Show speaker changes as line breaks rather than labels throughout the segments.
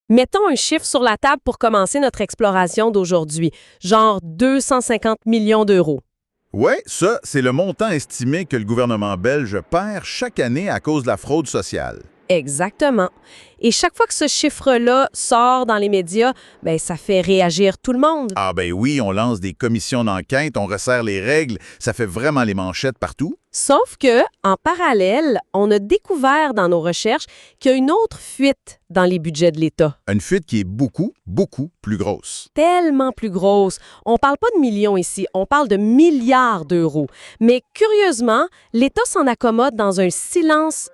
Mettons un chiffre sur la table pour commencer notre exploration d'aujourd'hui, genre 250 millions d'euros.
Oui, ça, c'est le montant estimé que le gouvernement belge perd chaque année à cause de la fraude sociale.
Exactement. Et chaque fois que ce chiffre-là sort dans les médias, ça fait réagir tout le monde.
Ah ben oui, on lance des commissions d'enquête, on resserre les règles, ça fait vraiment les manchettes partout.
Sauf que, en parallèle, on a découvert dans nos recherches qu'il y a une autre fuite dans les budgets de l'État.
Une fuite qui est beaucoup, beaucoup plus grosse.
Tellement plus grosse. On parle pas de millions ici, on parle de milliards d'euros. Mais curieusement, l'État s'en accommode dans un silence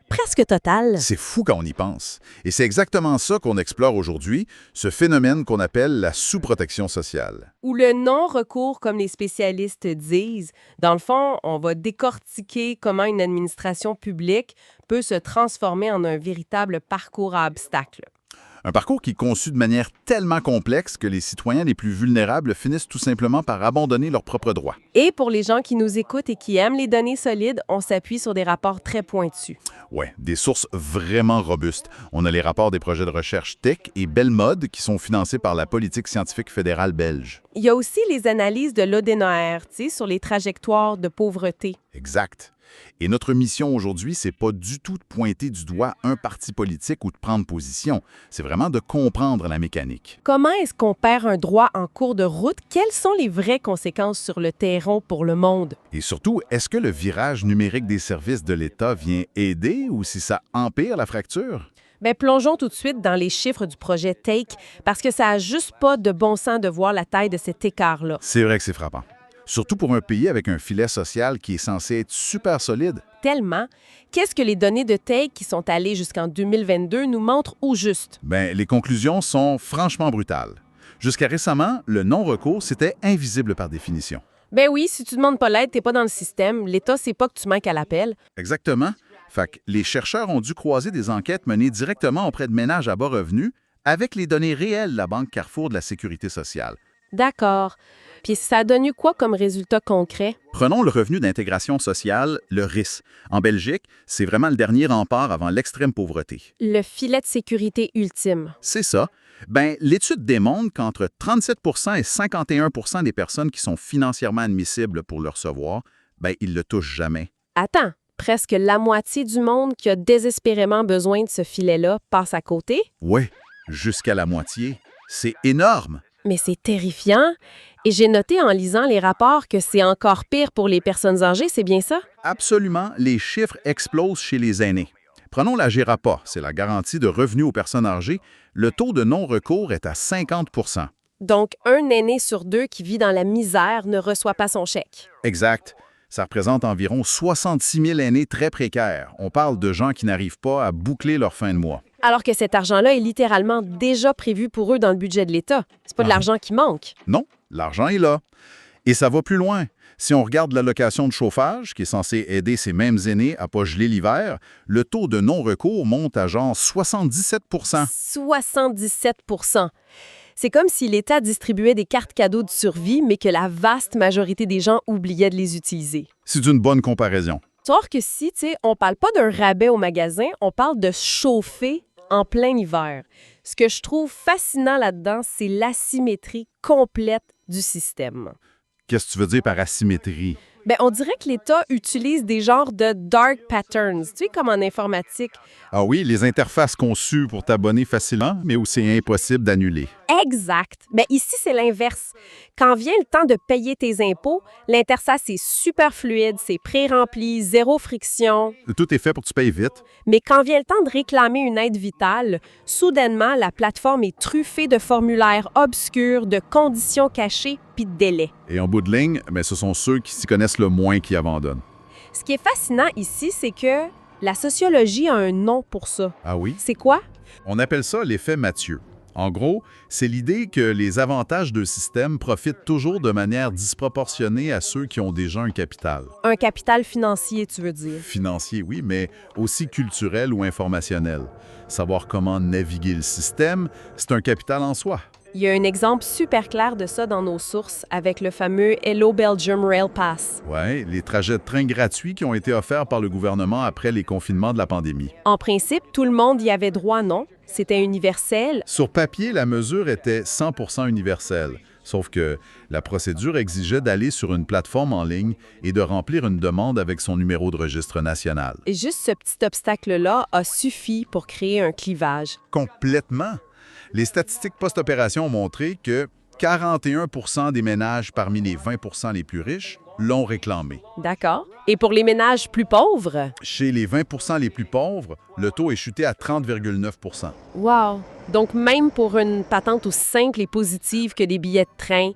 presque total.
C'est fou quand on y pense. Et c'est exactement ça qu'on explore aujourd'hui, ce phénomène qu'on appelle la sous-protection sociale.
Ou le non-recours, comme les spécialistes disent. Dans le fond, on va décortiquer comment une administration publique peut se transformer en un véritable parcours à obstacles.
Un parcours qui est conçu de manière tellement complexe que les citoyens les plus vulnérables finissent tout simplement par abandonner leurs propres droits.
Et pour les gens qui nous écoutent et qui aiment les données solides, on s'appuie sur des rapports très pointus.
Ouais, des sources vraiment robustes. On a les rapports des projets de recherche Tech et Belmod qui sont financés par la politique scientifique fédérale belge.
Il y a aussi les analyses de l'ODNR, sur les trajectoires de pauvreté.
Exact. Et notre mission aujourd'hui, c'est pas du tout de pointer du doigt un parti politique ou de prendre position. C'est vraiment de comprendre la mécanique.
Comment est-ce qu'on perd un droit en cours de route? Quelles sont les vraies conséquences sur le terrain pour le monde?
Et surtout, est-ce que le virage numérique des services de l'État vient aider ou si ça empire la fracture?
Plongeons tout de suite dans les chiffres du projet Take, parce que ça n'a juste pas de bon sens de voir la taille de cet écart-là.
C'est vrai que c'est frappant. Surtout pour un pays avec un filet social qui est censé être super solide.
Tellement. Qu'est-ce que les données de Take qui sont allées jusqu'en 2022 nous montrent au juste?
Les conclusions sont franchement brutales. Jusqu'à récemment, le non-recours, c'était invisible par définition.
Oui, si tu demandes pas l'aide, t'es pas dans le système. L'État sait pas que tu manques à l'appel.
Exactement. Fait que les chercheurs ont dû croiser des enquêtes menées directement auprès de ménages à bas revenus avec les données réelles de la Banque Carrefour de la Sécurité sociale.
D'accord. Puis ça a donné quoi comme résultat concret?
Prenons le revenu d'intégration sociale, le RIS. En Belgique, c'est vraiment le dernier rempart avant l'extrême pauvreté.
Le filet de sécurité ultime.
C'est ça. L'étude démontre qu'entre 37 et 51 des personnes qui sont financièrement admissibles pour le recevoir, ils le touchent jamais.
Attends, presque la moitié du monde qui a désespérément besoin de ce filet-là passe à côté?
Oui, jusqu'à la moitié. C'est énorme.
Mais c'est terrifiant. Et j'ai noté en lisant les rapports que c'est encore pire pour les personnes âgées, c'est bien ça?
Absolument, les chiffres explosent chez les aînés. Prenons la GERAPA, c'est la garantie de revenus aux personnes âgées. Le taux de non-recours est à 50 %.
Donc, un aîné sur deux qui vit dans la misère ne reçoit pas son chèque.
Exact. Ça représente environ 66 000 aînés très précaires. On parle de gens qui n'arrivent pas à boucler leur fin de mois.
Alors que cet argent-là est littéralement déjà prévu pour eux dans le budget de l'État. C'est pas de l'argent qui manque.
Non, l'argent est là. Et ça va plus loin. Si on regarde l'allocation de chauffage, qui est censée aider ces mêmes aînés à ne pas geler l'hiver, le taux de non-recours monte à genre 77 %.
77 %. C'est comme si l'État distribuait des cartes cadeaux de survie, mais que la vaste majorité des gens oubliaient de les utiliser.
C'est une bonne comparaison.
Sauf que si, on parle pas d'un rabais au magasin, on parle de chauffer en plein hiver. Ce que je trouve fascinant là-dedans, c'est l'asymétrie complète du système.
Qu'est-ce que tu veux dire par asymétrie?
On dirait que l'État utilise des genres de dark patterns, comme en informatique.
Ah oui, les interfaces conçues pour t'abonner facilement, mais où c'est impossible d'annuler.
Exact. Ici, c'est l'inverse. Quand vient le temps de payer tes impôts, l'interface est super fluide, c'est pré-rempli, zéro friction.
Tout est fait pour que tu payes vite.
Mais quand vient le temps de réclamer une aide vitale, soudainement, la plateforme est truffée de formulaires obscurs, de conditions cachées puis de délais.
Et en bout de ligne, ce sont ceux qui s'y connaissent le moins qui abandonnent.
Ce qui est fascinant ici, c'est que la sociologie a un nom pour ça.
Ah oui?
C'est quoi?
On appelle ça l'effet Mathieu. En gros, c'est l'idée que les avantages d'un système profitent toujours de manière disproportionnée à ceux qui ont déjà un capital.
Un capital financier, tu veux dire?
Financier, oui, mais aussi culturel ou informationnel. Savoir comment naviguer le système, c'est un capital en soi.
Il y a un exemple super clair de ça dans nos sources avec le fameux Hello Belgium Rail Pass.
Oui, les trajets de train gratuits qui ont été offerts par le gouvernement après les confinements de la pandémie.
En principe, tout le monde y avait droit, non? C'était universel.
Sur papier, la mesure était 100% universelle, sauf que la procédure exigeait d'aller sur une plateforme en ligne et de remplir une demande avec son numéro de registre national.
Et juste ce petit obstacle-là a suffi pour créer un clivage.
Complètement. Les statistiques post-opération ont montré que 41% des ménages parmi les 20% les plus riches l'ont réclamé.
D'accord. Et pour les ménages plus pauvres?
Chez les 20% les plus pauvres, le taux est chuté à 30,9%.
Wow! Donc même pour une patente aussi simple et positive que des billets de train,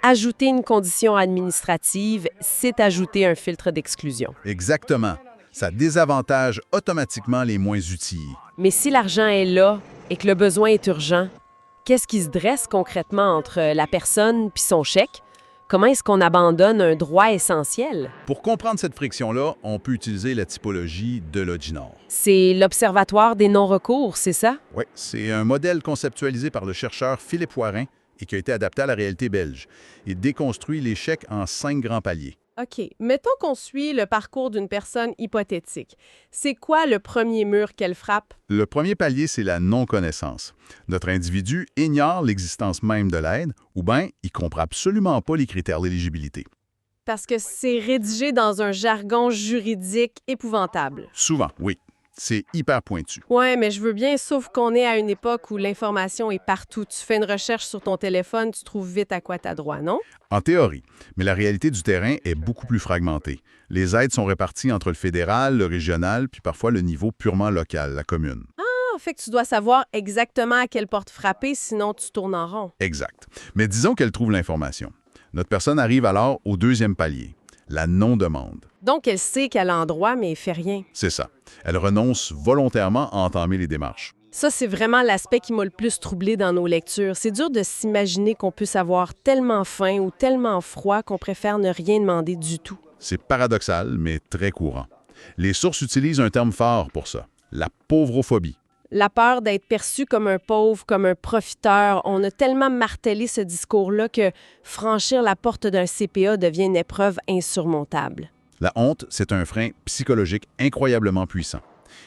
ajouter une condition administrative, c'est ajouter un filtre d'exclusion.
Exactement. Ça désavantage automatiquement les moins utiles.
Mais si l'argent est là et que le besoin est urgent, qu'est-ce qui se dresse concrètement entre la personne puis son chèque? Comment est-ce qu'on abandonne un droit essentiel?
Pour comprendre cette friction-là, on peut utiliser la typologie de l'Odinor.
C'est l'Observatoire des non-recours, c'est ça?
Oui, c'est un modèle conceptualisé par le chercheur Philippe Warin et qui a été adapté à la réalité belge. Il déconstruit les chèques en 5 grands paliers.
OK. Mettons qu'on suit le parcours d'une personne hypothétique. C'est quoi le premier mur qu'elle frappe?
Le premier palier, c'est la non-connaissance. Notre individu ignore l'existence même de l'aide ou bien il comprend absolument pas les critères d'éligibilité.
Parce que c'est rédigé dans un jargon juridique épouvantable.
Souvent, oui. C'est hyper pointu.
Ouais, mais je veux bien, sauf qu'on est à une époque où l'information est partout. Tu fais une recherche sur ton téléphone, tu trouves vite à quoi t'as droit, non?
En théorie, mais la réalité du terrain est beaucoup plus fragmentée. Les aides sont réparties entre le fédéral, le régional, puis parfois le niveau purement local, la commune.
Ah, fait que tu dois savoir exactement à quelle porte frapper, sinon tu tournes en rond.
Exact. Mais disons qu'elle trouve l'information. Notre personne arrive alors au deuxième palier, la non-demande.
Donc, elle sait qu'elle a en droit, mais elle fait rien.
C'est ça. Elle renonce volontairement à entamer les démarches.
Ça, c'est vraiment l'aspect qui m'a le plus troublé dans nos lectures. C'est dur de s'imaginer qu'on puisse avoir tellement faim ou tellement froid qu'on préfère ne rien demander du tout.
C'est paradoxal, mais très courant. Les sources utilisent un terme fort pour ça, la pauvrophobie.
La peur d'être perçu comme un pauvre, comme un profiteur. On a tellement martelé ce discours-là que franchir la porte d'un CPA devient une épreuve insurmontable.
La honte, c'est un frein psychologique incroyablement puissant.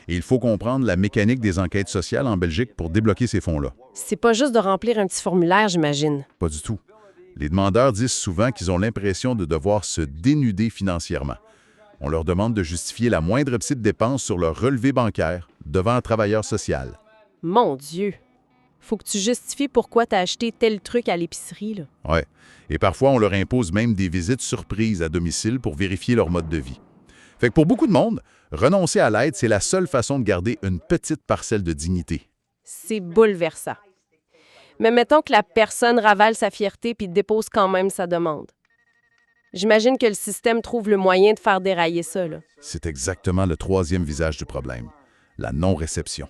Et il faut comprendre la mécanique des enquêtes sociales en Belgique pour débloquer ces fonds-là.
C'est pas juste de remplir un petit formulaire, j'imagine.
Pas du tout. Les demandeurs disent souvent qu'ils ont l'impression de devoir se dénuder financièrement. On leur demande de justifier la moindre petite dépense sur leur relevé bancaire devant un travailleur social.
Mon Dieu! Faut que tu justifies pourquoi t'as acheté tel truc à l'épicerie, là.
Ouais. Et parfois, on leur impose même des visites surprises à domicile pour vérifier leur mode de vie. Fait que pour beaucoup de monde, renoncer à l'aide, c'est la seule façon de garder une petite parcelle de dignité.
C'est bouleversant. Mais mettons que la personne ravale sa fierté puis dépose quand même sa demande. J'imagine que le système trouve le moyen de faire dérailler ça, là.
C'est exactement le troisième visage du problème, la non-réception.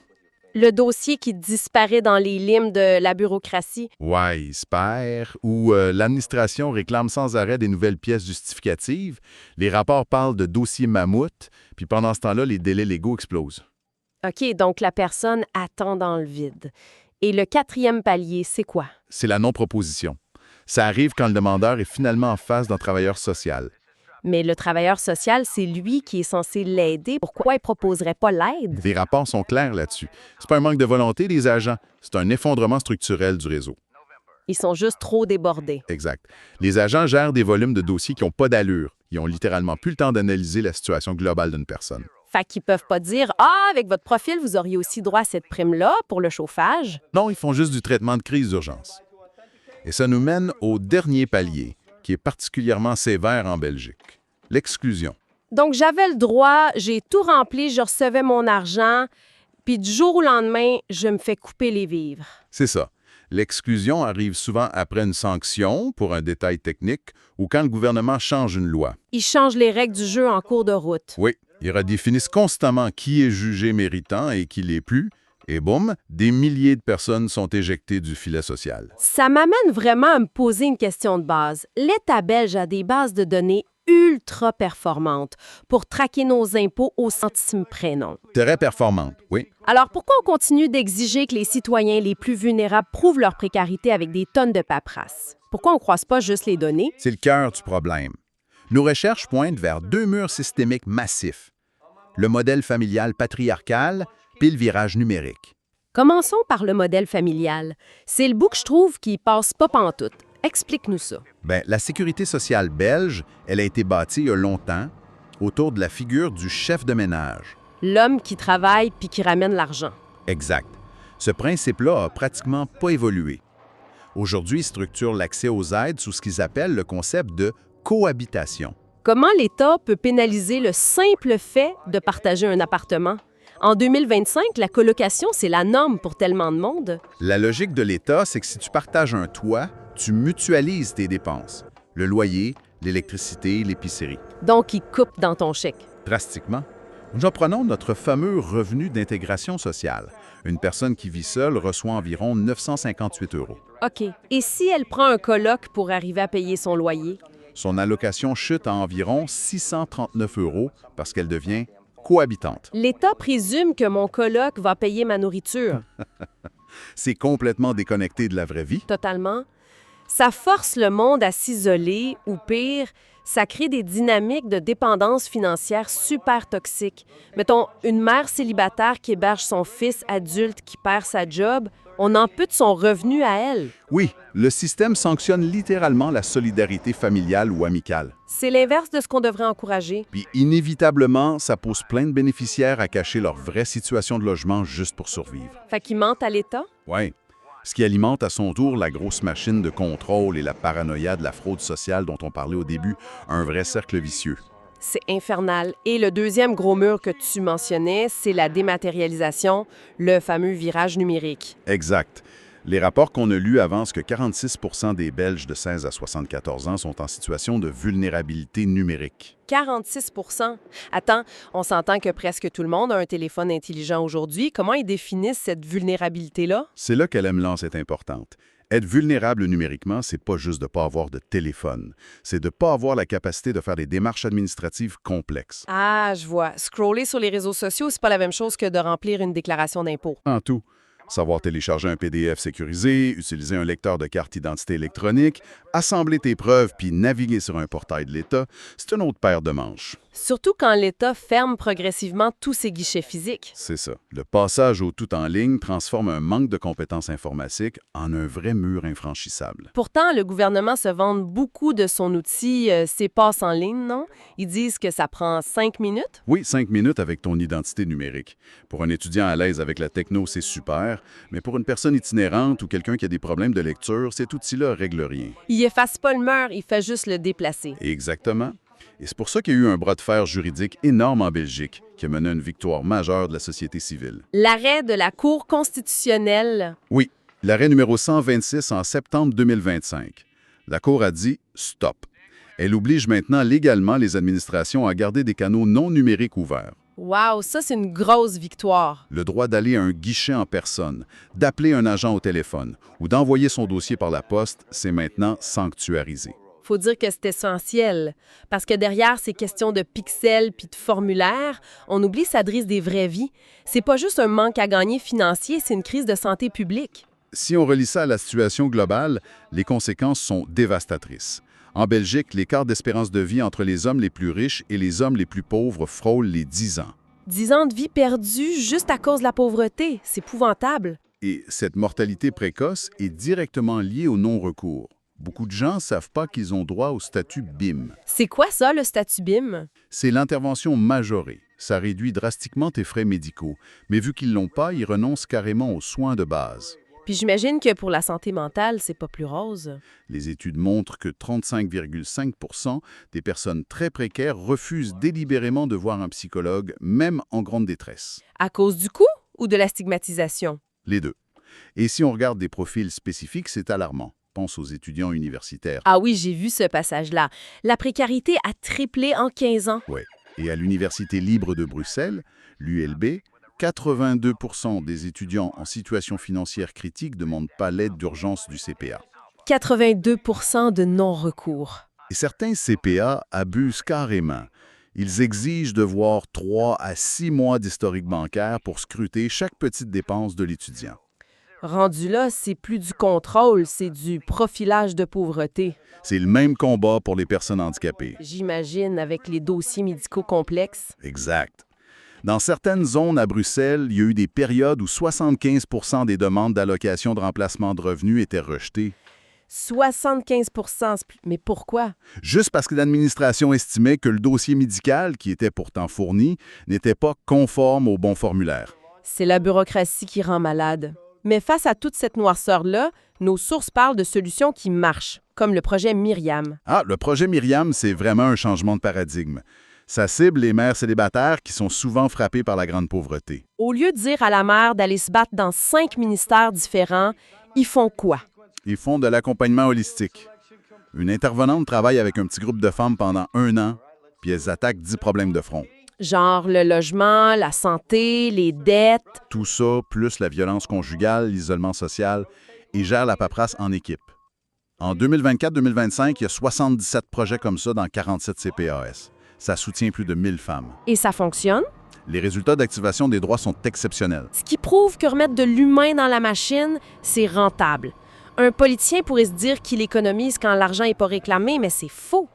Le dossier qui disparaît dans les limes de la bureaucratie.
Ouais, il se perd, ou l'administration réclame sans arrêt des nouvelles pièces justificatives, les rapports parlent de dossiers mammouths, puis pendant ce temps-là, les délais légaux explosent.
OK, donc la personne attend dans le vide. Et le quatrième palier, c'est quoi?
C'est la non-proposition. Ça arrive quand le demandeur est finalement en face d'un travailleur social.
Mais le travailleur social, c'est lui qui est censé l'aider. Pourquoi il proposerait pas l'aide?
Les rapports sont clairs là-dessus. C'est pas un manque de volonté des agents, c'est un effondrement structurel du réseau.
Ils sont juste trop débordés.
Exact. Les agents gèrent des volumes de dossiers qui n'ont pas d'allure. Ils ont littéralement plus le temps d'analyser la situation globale d'une personne.
Fait qu'ils peuvent pas dire « Ah, avec votre profil, vous auriez aussi droit à cette prime-là pour le chauffage. »
Non, ils font juste du traitement de crise d'urgence. Et ça nous mène au dernier palier, qui est particulièrement sévère en Belgique, l'exclusion.
Donc, j'avais le droit, j'ai tout rempli, je recevais mon argent, puis du jour au lendemain, je me fais couper les vivres.
C'est ça. L'exclusion arrive souvent après une sanction, pour un détail technique, ou quand le gouvernement change une loi.
Ils changent les règles du jeu en cours de route.
Oui, ils redéfinissent constamment qui est jugé méritant et qui l'est plus, et boum, des milliers de personnes sont éjectées du filet social.
Ça m'amène vraiment à me poser une question de base. L'État belge a des bases de données ultra performante pour traquer nos impôts au centime près, non?
Très performante, oui.
Alors pourquoi on continue d'exiger que les citoyens les plus vulnérables prouvent leur précarité avec des tonnes de paperasse? Pourquoi on ne croise pas juste les données?
C'est le cœur du problème. Nos recherches pointent vers deux murs systémiques massifs. Le modèle familial patriarcal puis le virage numérique.
Commençons par le modèle familial. C'est le bout que je trouve qui passe pas pantoute. Explique-nous ça.
La sécurité sociale belge, elle a été bâtie il y a longtemps autour de la figure du chef de ménage.
L'homme qui travaille puis qui ramène l'argent.
Exact. Ce principe-là a pratiquement pas évolué. Aujourd'hui, il structure l'accès aux aides sous ce qu'ils appellent le concept de cohabitation.
Comment l'État peut pénaliser le simple fait de partager un appartement? En 2025, la colocation, c'est la norme pour tellement de monde.
La logique de l'État, c'est que si tu partages un toit, tu mutualises tes dépenses. Le loyer, l'électricité, l'épicerie.
Donc, il coupe dans ton chèque.
Drastiquement. Nous prenons notre fameux revenu d'intégration sociale. Une personne qui vit seule reçoit environ 958 €.
OK. Et si elle prend un coloc pour arriver à payer son loyer?
Son allocation chute à environ 639 € parce qu'elle devient cohabitante.
L'État présume que mon coloc va payer ma nourriture.
C'est complètement déconnecté de la vraie vie.
Totalement. Ça force le monde à s'isoler ou pire, ça crée des dynamiques de dépendance financière super toxiques. Mettons, une mère célibataire qui héberge son fils adulte qui perd sa job, on ampute son revenu à elle.
Oui, le système sanctionne littéralement la solidarité familiale ou amicale.
C'est l'inverse de ce qu'on devrait encourager.
Puis inévitablement, ça pousse plein de bénéficiaires à cacher leur vraie situation de logement juste pour survivre.
Fait qu'ils mentent à l'État?
Oui. Ce qui alimente à son tour la grosse machine de contrôle et la paranoïa de la fraude sociale dont on parlait au début, un vrai cercle vicieux.
C'est infernal. Et le deuxième gros mur que tu mentionnais, c'est la dématérialisation, le fameux virage numérique.
Exact. Les rapports qu'on a lus avancent que 46 % des Belges de 16 à 74 ans sont en situation de vulnérabilité numérique.
46 % Attends, on s'entend que presque tout le monde a un téléphone intelligent aujourd'hui. Comment ils définissent cette vulnérabilité-là?
C'est là que l'AMLANS est importante. Être vulnérable numériquement, c'est pas juste de ne pas avoir de téléphone. C'est de ne pas avoir la capacité de faire des démarches administratives complexes.
Ah, je vois. Scroller sur les réseaux sociaux, c'est pas la même chose que de remplir une déclaration d'impôt.
En tout. Savoir télécharger un PDF sécurisé, utiliser un lecteur de carte d'identité électronique, assembler tes preuves puis naviguer sur un portail de l'État, c'est une autre paire de manches.
Surtout quand l'État ferme progressivement tous ses guichets physiques.
C'est ça. Le passage au tout en ligne transforme un manque de compétences informatiques en un vrai mur infranchissable.
Pourtant, le gouvernement se vante beaucoup de son outil CPAS en ligne, non? Ils disent que ça prend 5 minutes?
Oui, 5 minutes avec ton identité numérique. Pour un étudiant à l'aise avec la techno, c'est super, mais pour une personne itinérante ou quelqu'un qui a des problèmes de lecture, cet outil-là règle rien.
Il efface pas le mur, il fait juste le déplacer.
Exactement. Et c'est pour ça qu'il y a eu un bras de fer juridique énorme en Belgique qui a mené à une victoire majeure de la société civile.
L'arrêt de la Cour constitutionnelle.
Oui, l'arrêt numéro 126 en septembre 2025. La Cour a dit « stop ». Elle oblige maintenant légalement les administrations à garder des canaux non numériques ouverts.
Wow, ça c'est une grosse victoire.
Le droit d'aller à un guichet en personne, d'appeler un agent au téléphone ou d'envoyer son dossier par la poste, c'est maintenant sanctuarisé.
Faut dire que c'est essentiel, parce que derrière ces questions de pixels puis de formulaires, on oublie s'adresse des vraies vies. C'est pas juste un manque à gagner financier, c'est une crise de santé publique.
Si on relie ça à la situation globale, les conséquences sont dévastatrices. En Belgique, l'écart d'espérance de vie entre les hommes les plus riches et les hommes les plus pauvres frôle les 10 ans.
10 ans de vie perdus juste à cause de la pauvreté, c'est épouvantable.
Et cette mortalité précoce est directement liée au non-recours. Beaucoup de gens ne savent pas qu'ils ont droit au statut BIM.
C'est quoi ça, le statut BIM?
C'est l'intervention majorée. Ça réduit drastiquement tes frais médicaux. Mais vu qu'ils ne l'ont pas, ils renoncent carrément aux soins de base.
Puis j'imagine que pour la santé mentale, c'est pas plus rose.
Les études montrent que 35,5 % des personnes très précaires refusent délibérément de voir un psychologue, même en grande détresse.
À cause du coût ou de la stigmatisation?
Les deux. Et si on regarde des profils spécifiques, c'est alarmant. Pense aux étudiants universitaires.
Ah oui, j'ai vu ce passage-là. La précarité a triplé en 15 ans.
Oui. Et à l'Université libre de Bruxelles, l'ULB, 82 % des étudiants en situation financière critique ne demandent pas l'aide d'urgence du CPA.
82 % de non-recours.
Et certains CPA abusent carrément. Ils exigent de voir 3 à 6 mois d'historique bancaire pour scruter chaque petite dépense de l'étudiant.
Rendu là, c'est plus du contrôle, c'est du profilage de pauvreté.
C'est le même combat pour les personnes handicapées.
J'imagine, avec les dossiers médicaux complexes.
Exact. Dans certaines zones à Bruxelles, il y a eu des périodes où 75 % des demandes d'allocation de remplacement de revenus étaient rejetées.
75 mais pourquoi?
Juste parce que l'administration estimait que le dossier médical, qui était pourtant fourni, n'était pas conforme au bon formulaire.
C'est la bureaucratie qui rend malade. Mais face à toute cette noirceur-là, nos sources parlent de solutions qui marchent, comme le projet Myriam.
Ah, le projet Myriam, c'est vraiment un changement de paradigme. Ça cible les mères célibataires qui sont souvent frappées par la grande pauvreté.
Au lieu de dire à la mère d'aller se battre dans 5 ministères différents, ils font quoi?
Ils font de l'accompagnement holistique. Une intervenante travaille avec un petit groupe de femmes pendant 1 an, puis elles attaquent 10 problèmes de front.
Genre le logement, la santé, les dettes.
Tout ça, plus la violence conjugale, l'isolement social, et gère la paperasse en équipe. En 2024-2025, il y a 77 projets comme ça dans 47 CPAS. Ça soutient plus de 1000 femmes.
Et ça fonctionne?
Les résultats d'activation des droits sont exceptionnels.
Ce qui prouve que remettre de l'humain dans la machine, c'est rentable. Un politicien pourrait se dire qu'il économise quand l'argent n'est pas réclamé, mais c'est faux.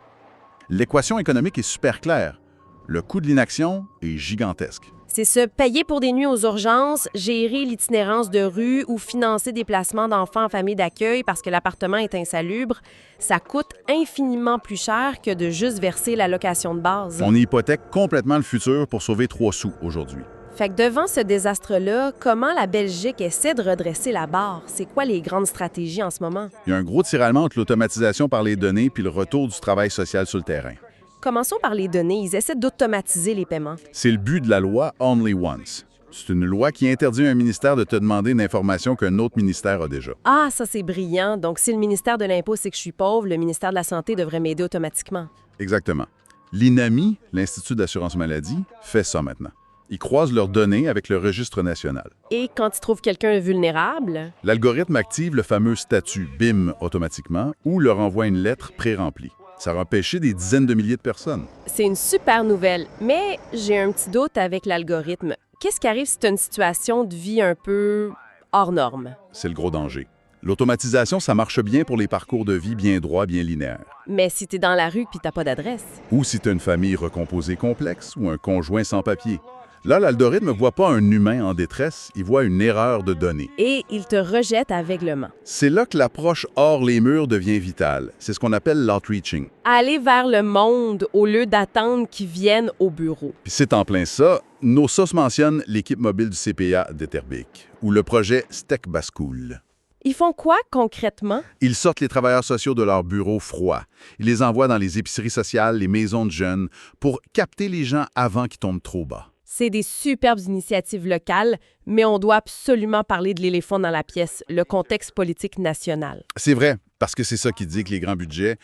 L'équation économique est super claire. Le coût de l'inaction est gigantesque.
C'est se payer pour des nuits aux urgences, gérer l'itinérance de rue ou financer des placements d'enfants en famille d'accueil parce que l'appartement est insalubre. Ça coûte infiniment plus cher que de juste verser l'allocation de base.
On hypothèque complètement le futur pour sauver 3 sous aujourd'hui.
Fait que devant ce désastre-là, comment la Belgique essaie de redresser la barre? C'est quoi les grandes stratégies en ce moment?
Il y a un gros tiraillement entre l'automatisation par les données puis le retour du travail social sur le terrain.
Commençons par les données. Ils essaient d'automatiser les paiements.
C'est le but de la loi Only Once. C'est une loi qui interdit à un ministère de te demander une information qu'un autre ministère a déjà.
Ah, ça c'est brillant. Donc si le ministère de l'Impôt sait que je suis pauvre, le ministère de la Santé devrait m'aider automatiquement.
Exactement. L'INAMI, l'Institut d'assurance maladie, fait ça maintenant. Ils croisent leurs données avec le registre national.
Et quand ils trouvent quelqu'un vulnérable?
L'algorithme active le fameux statut BIM automatiquement ou leur envoie une lettre pré-remplie. Ça a empêché des dizaines de milliers de personnes.
C'est une super nouvelle, mais j'ai un petit doute avec l'algorithme. Qu'est-ce qui arrive si tu as une situation de vie un peu hors norme?
C'est le gros danger. L'automatisation, ça marche bien pour les parcours de vie bien droits, bien linéaires.
Mais si tu es dans la rue puis t'as pas d'adresse?
Ou si tu as une famille recomposée complexe ou un conjoint sans papier. Là, l'algorithme ne voit pas un humain en détresse, il voit une erreur de données.
Et il te rejette aveuglement.
C'est là que l'approche hors les murs devient vitale. C'est ce qu'on appelle l'outreaching.
Aller vers le monde au lieu d'attendre qu'ils viennent au bureau.
Puis c'est en plein ça. Nos sources mentionnent l'équipe mobile du CPA d'Etterbeek, ou le projet Steck Bascoul.
Ils font quoi concrètement?
Ils sortent les travailleurs sociaux de leurs bureaux froids. Ils les envoient dans les épiceries sociales, les maisons de jeunes, pour capter les gens avant qu'ils tombent trop bas.
C'est des superbes initiatives locales, mais on doit absolument parler de l'éléphant dans la pièce, le contexte politique national.
C'est vrai, parce que c'est ça qui dit que les grands budgets,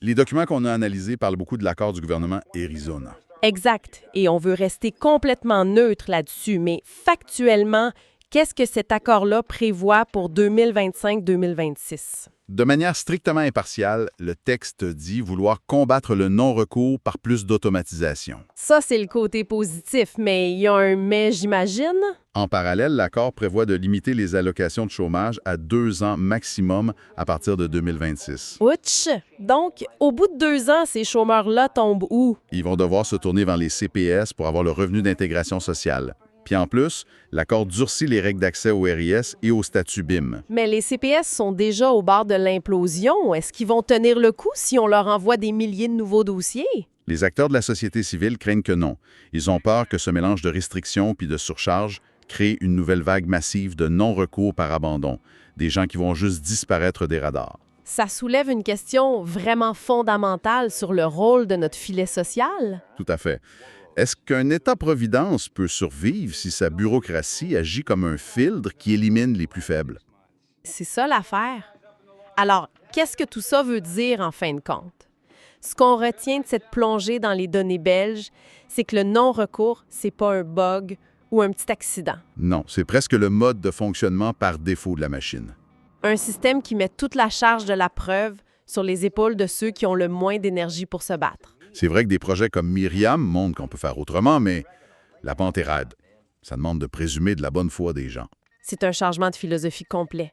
les documents qu'on a analysés parlent beaucoup de l'accord du gouvernement Arizona.
Exact, et on veut rester complètement neutre là-dessus, mais factuellement, qu'est-ce que cet accord-là prévoit pour 2025-2026?
De manière strictement impartiale, le texte dit vouloir combattre le non-recours par plus d'automatisation.
Ça, c'est le côté positif, mais il y a un mais, j'imagine?
En parallèle, l'accord prévoit de limiter les allocations de chômage à 2 ans maximum à partir de 2026.
Ouch! Donc, au bout de 2 ans, ces chômeurs-là tombent où?
Ils vont devoir se tourner vers les CPS pour avoir le revenu d'intégration sociale. Puis en plus, l'accord durcit les règles d'accès au RIS et au statut BIM.
Mais les CPS sont déjà au bord de l'implosion. Est-ce qu'ils vont tenir le coup si on leur envoie des milliers de nouveaux dossiers?
Les acteurs de la société civile craignent que non. Ils ont peur que ce mélange de restrictions puis de surcharge crée une nouvelle vague massive de non-recours par abandon, des gens qui vont juste disparaître des radars.
Ça soulève une question vraiment fondamentale sur le rôle de notre filet social.
Tout à fait. Est-ce qu'un État-providence peut survivre si sa bureaucratie agit comme un filtre qui élimine les plus faibles?
C'est ça l'affaire. Alors, qu'est-ce que tout ça veut dire en fin de compte? Ce qu'on retient de cette plongée dans les données belges, c'est que le non-recours, c'est pas un bug ou un petit accident.
Non, c'est presque le mode de fonctionnement par défaut de la machine.
Un système qui met toute la charge de la preuve sur les épaules de ceux qui ont le moins d'énergie pour se battre.
C'est vrai que des projets comme Myriam montrent qu'on peut faire autrement, mais la pente est raide. Ça demande de présumer de la bonne foi des gens.
C'est un changement de philosophie complet.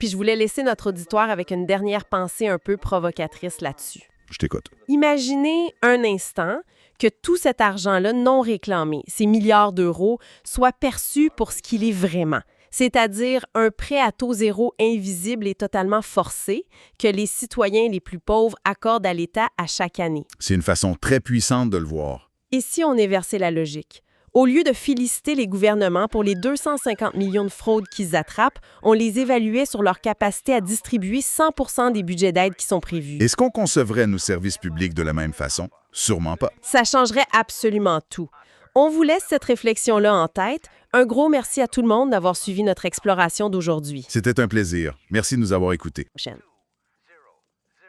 Puis je voulais laisser notre auditoire avec une dernière pensée un peu provocatrice là-dessus.
Je t'écoute.
Imaginez un instant que tout cet argent-là non réclamé, ces milliards d'euros, soit perçu pour ce qu'il est vraiment, c'est-à-dire un prêt à taux zéro invisible et totalement forcé que les citoyens les plus pauvres accordent à l'État à chaque année.
C'est une façon très puissante de le voir.
Et si on inversait la logique? Au lieu de féliciter les gouvernements pour les 250 millions de fraudes qu'ils attrapent, on les évaluait sur leur capacité à distribuer 100 des budgets d'aide qui sont prévus.
Est-ce qu'on concevrait nos services publics de la même façon? Sûrement pas.
Ça changerait absolument tout. On vous laisse cette réflexion-là en tête. Un gros merci à tout le monde d'avoir suivi notre exploration d'aujourd'hui.
C'était un plaisir. Merci de nous avoir écoutés.
Prochaine.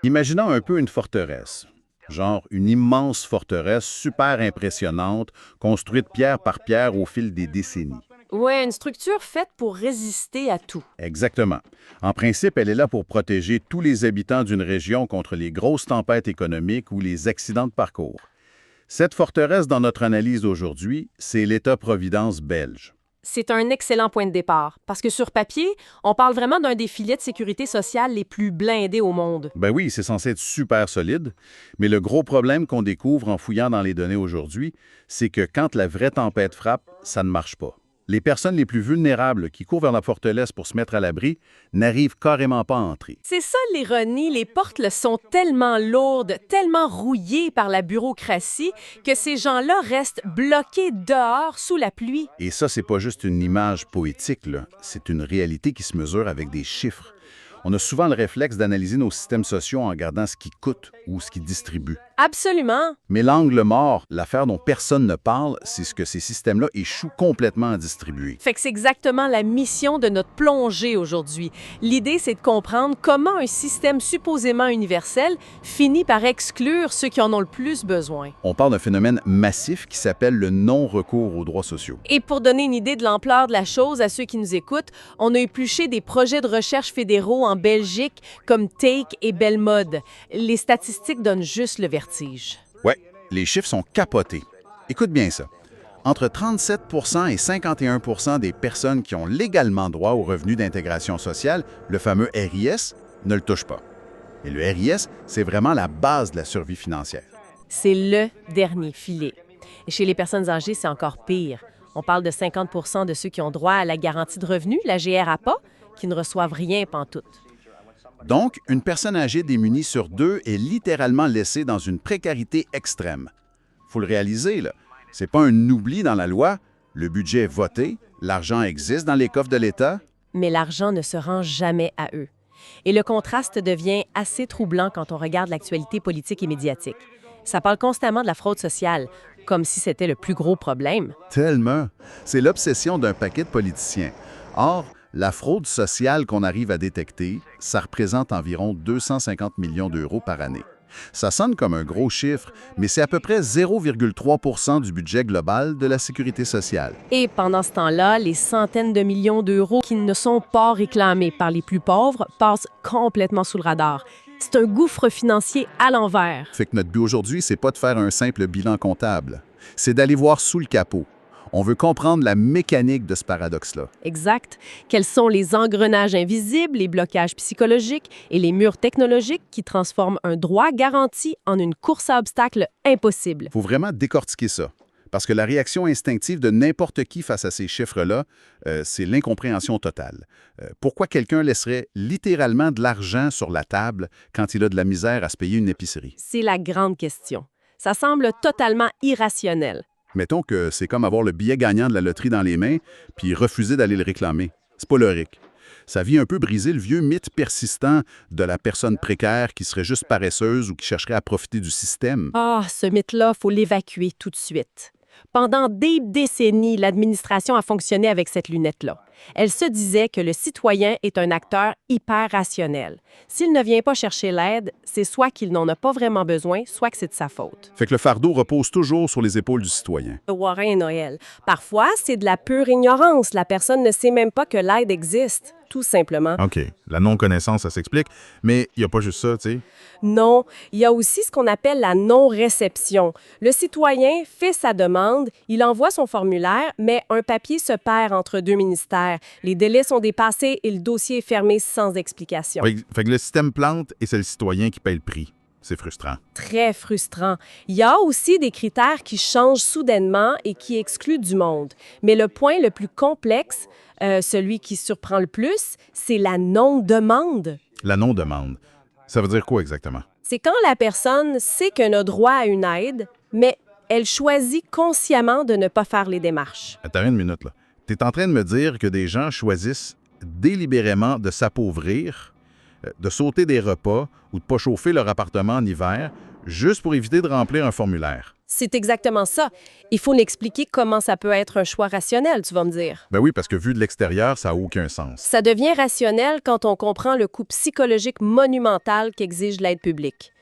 Imaginons un peu une forteresse. Genre une immense forteresse super impressionnante, construite pierre par pierre au fil des décennies.
Ouais, une structure faite pour résister à tout.
Exactement. En principe, elle est là pour protéger tous les habitants d'une région contre les grosses tempêtes économiques ou les accidents de parcours. Cette forteresse, dans notre analyse d'aujourd'hui, c'est l'État-providence belge.
C'est un excellent point de départ, parce que sur papier, on parle vraiment d'un des filets de sécurité sociale les plus blindés au monde.
Ben oui, c'est censé être super solide, mais le gros problème qu'on découvre en fouillant dans les données aujourd'hui, c'est que quand la vraie tempête frappe, ça ne marche pas. Les personnes les plus vulnérables qui courent vers la forteresse pour se mettre à l'abri n'arrivent carrément pas à entrer.
C'est ça l'ironie, les portes le sont tellement lourdes, tellement rouillées par la bureaucratie que ces gens-là restent bloqués dehors sous la pluie.
Et ça, c'est pas juste une image poétique, là. C'est une réalité qui se mesure avec des chiffres. On a souvent le réflexe d'analyser nos systèmes sociaux en regardant ce qui coûte ou ce qui distribue.
Absolument.
Mais l'angle mort, l'affaire dont personne ne parle, c'est ce que ces systèmes-là échouent complètement à distribuer.
Fait que c'est exactement la mission de notre plongée aujourd'hui. L'idée, c'est de comprendre comment un système supposément universel finit par exclure ceux qui en ont le plus besoin.
On parle d'un phénomène massif qui s'appelle le non-recours aux droits sociaux.
Et pour donner une idée de l'ampleur de la chose à ceux qui nous écoutent, on a épluché des projets de recherche fédéraux en Belgique comme Take et Belmod. Les statistiques donnent juste le vertige.
Ouais, les chiffres sont capotés. Écoute bien ça. Entre 37 et 51 des personnes qui ont légalement droit au revenu d'intégration sociale, le fameux RIS, ne le touchent pas. Et le RIS, c'est vraiment la base de la survie financière.
C'est le dernier filet. Et chez les personnes âgées, c'est encore pire. On parle de 50 de ceux qui ont droit à la garantie de revenu, la GRAPA, qui ne reçoivent rien pantoute.
Donc, une personne âgée démunie sur deux est littéralement laissée dans une précarité extrême. Faut le réaliser, là. C'est pas un oubli dans la loi. Le budget est voté, l'argent existe dans les coffres de l'État.
Mais l'argent ne se rend jamais à eux. Et le contraste devient assez troublant quand on regarde l'actualité politique et médiatique. Ça parle constamment de la fraude sociale, comme si c'était le plus gros problème.
Tellement. C'est l'obsession d'un paquet de politiciens. Or, la fraude sociale qu'on arrive à détecter, ça représente environ 250 millions d'euros par année. Ça sonne comme un gros chiffre, mais c'est à peu près 0,3 du budget global de la sécurité sociale.
Et pendant ce temps-là, les centaines de millions d'euros qui ne sont pas réclamés par les plus pauvres passent complètement sous le radar. C'est un gouffre financier à l'envers.
Fait que notre but aujourd'hui, c'est pas de faire un simple bilan comptable. C'est d'aller voir sous le capot. On veut comprendre la mécanique de ce paradoxe-là.
Exact. Quels sont les engrenages invisibles, les blocages psychologiques et les murs technologiques qui transforment un droit garanti en une course à obstacles impossible?
Il faut vraiment décortiquer ça. Parce que la réaction instinctive de n'importe qui face à ces chiffres-là, c'est l'incompréhension totale. Pourquoi quelqu'un laisserait littéralement de l'argent sur la table quand il a de la misère à se payer une épicerie?
C'est la grande question. Ça semble totalement irrationnel.
Mettons que c'est comme avoir le billet gagnant de la loterie dans les mains puis refuser d'aller le réclamer. C'est pas logique. Ça vient un peu briser le vieux mythe persistant de la personne précaire qui serait juste paresseuse ou qui chercherait à profiter du système.
Ah, ce mythe-là, faut l'évacuer tout de suite. Pendant des décennies, l'administration a fonctionné avec cette lunette-là. Elle se disait que le citoyen est un acteur hyper rationnel. S'il ne vient pas chercher l'aide, c'est soit qu'il n'en a pas vraiment besoin, soit que c'est de sa faute.
Fait que le fardeau repose toujours sur les épaules du citoyen.
Warren et Noël. Parfois, c'est de la pure ignorance. La personne ne sait même pas que l'aide existe. tout simplement.
OK. La non-connaissance, ça s'explique. Mais il n'y a pas juste ça, tu sais.
Non, il y a aussi ce qu'on appelle la non-réception. Le citoyen fait sa demande, il envoie son formulaire, mais un papier se perd entre deux ministères. Les délais sont dépassés et le dossier est fermé sans explication.
Fait que le système plante et c'est le citoyen qui paye le prix. C'est frustrant.
Très frustrant. Il y a aussi des critères qui changent soudainement et qui excluent du monde. Mais le point le plus complexe, celui qui surprend le plus, c'est la non-demande.
La non-demande. Ça veut dire quoi exactement?
C'est quand la personne sait qu'elle a droit à une aide, mais elle choisit consciemment de ne pas faire les démarches.
Attends une minute, là. Tu es en train de me dire que des gens choisissent délibérément de s'appauvrir, de sauter des repas ou de ne pas chauffer leur appartement en hiver juste pour éviter de remplir un formulaire.
C'est exactement ça. Il faut l'expliquer comment ça peut être un choix rationnel, tu vas me dire.
Ben oui, parce que vu de l'extérieur, ça n'a aucun sens.
Ça devient rationnel quand on comprend le coût psychologique monumental qu'exige l'aide publique.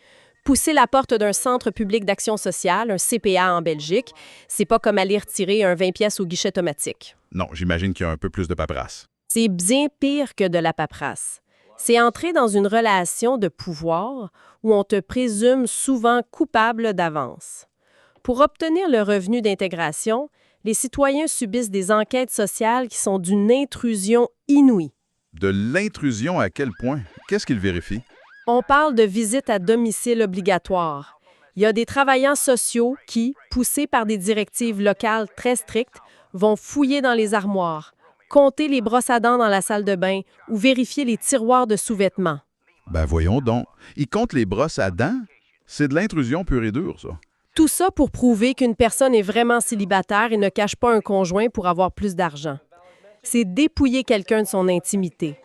Pousser la porte d'un centre public d'action sociale, un CPA en Belgique, c'est pas comme aller retirer un 20 pièces au guichet automatique.
Non, j'imagine qu'il y a un peu plus de paperasse.
C'est bien pire que de la paperasse. C'est entrer dans une relation de pouvoir où on te présume souvent coupable d'avance. Pour obtenir le revenu d'intégration, les citoyens subissent des enquêtes sociales qui sont d'une intrusion inouïe.
De l'intrusion à quel point? Qu'est-ce qu'ils vérifient?
On parle de visites à domicile obligatoires. Il y a des travailleurs sociaux qui, poussés par des directives locales très strictes, vont fouiller dans les armoires, compter les brosses à dents dans la salle de bain ou vérifier les tiroirs de sous-vêtements.
Ben voyons donc. Ils comptent les brosses à dents? C'est de l'intrusion pure et dure, ça.
Tout ça pour prouver qu'une personne est vraiment célibataire et ne cache pas un conjoint pour avoir plus d'argent. C'est dépouiller quelqu'un de son intimité.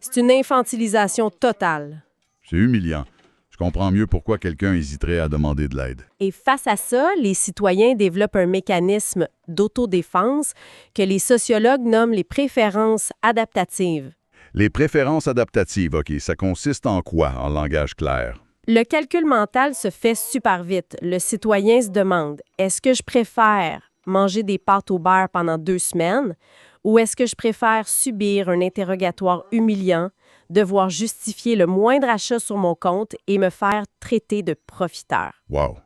C'est une infantilisation totale.
C'est humiliant. Je comprends mieux pourquoi quelqu'un hésiterait à demander de l'aide.
Et face à ça, les citoyens développent un mécanisme d'autodéfense que les sociologues nomment les préférences adaptatives.
Les préférences adaptatives, OK, ça consiste en quoi, en langage clair?
Le calcul mental se fait super vite. Le citoyen se demande, est-ce que je préfère manger des pâtes au beurre pendant 2 semaines ou est-ce que je préfère subir un interrogatoire humiliant, devoir justifier le moindre achat sur mon compte et me faire traiter de profiteur?
Wow.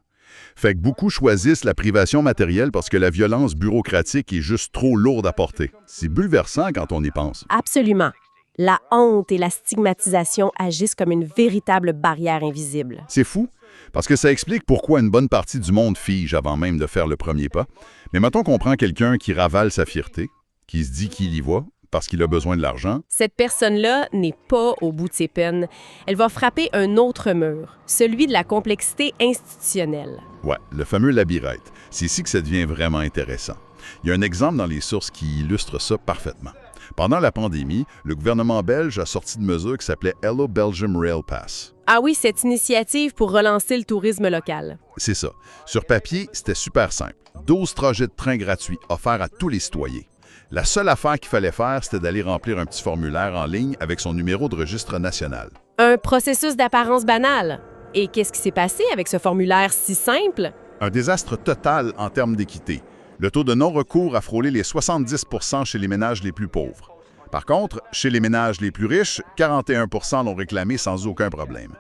Fait que beaucoup choisissent la privation matérielle parce que la violence bureaucratique est juste trop lourde à porter. C'est bouleversant quand on y pense.
Absolument. La honte et la stigmatisation agissent comme une véritable barrière invisible.
C'est fou, parce que ça explique pourquoi une bonne partie du monde fige avant même de faire le premier pas. Mais mettons qu'on prend quelqu'un qui ravale sa fierté, qui se dit qu'il y va parce qu'il a besoin de l'argent.
Cette personne-là n'est pas au bout de ses peines. Elle va frapper un autre mur, celui de la complexité institutionnelle.
Ouais, le fameux labyrinthe. C'est ici que ça devient vraiment intéressant. Il y a un exemple dans les sources qui illustre ça parfaitement. Pendant la pandémie, le gouvernement belge a sorti une mesure qui s'appelait Hello Belgium Rail Pass.
Ah oui, cette initiative pour relancer le tourisme local.
C'est ça. Sur papier, c'était super simple. 12 trajets de train gratuits offerts à tous les citoyens. La seule affaire qu'il fallait faire, c'était d'aller remplir un petit formulaire en ligne avec son numéro de registre national.
Un processus d'apparence banale. Et qu'est-ce qui s'est passé avec ce formulaire si simple?
Un désastre total en termes d'équité. Le taux de non-recours a frôlé les 70 % chez les ménages les plus pauvres. Par contre, chez les ménages les plus riches, 41 % l'ont réclamé sans aucun problème.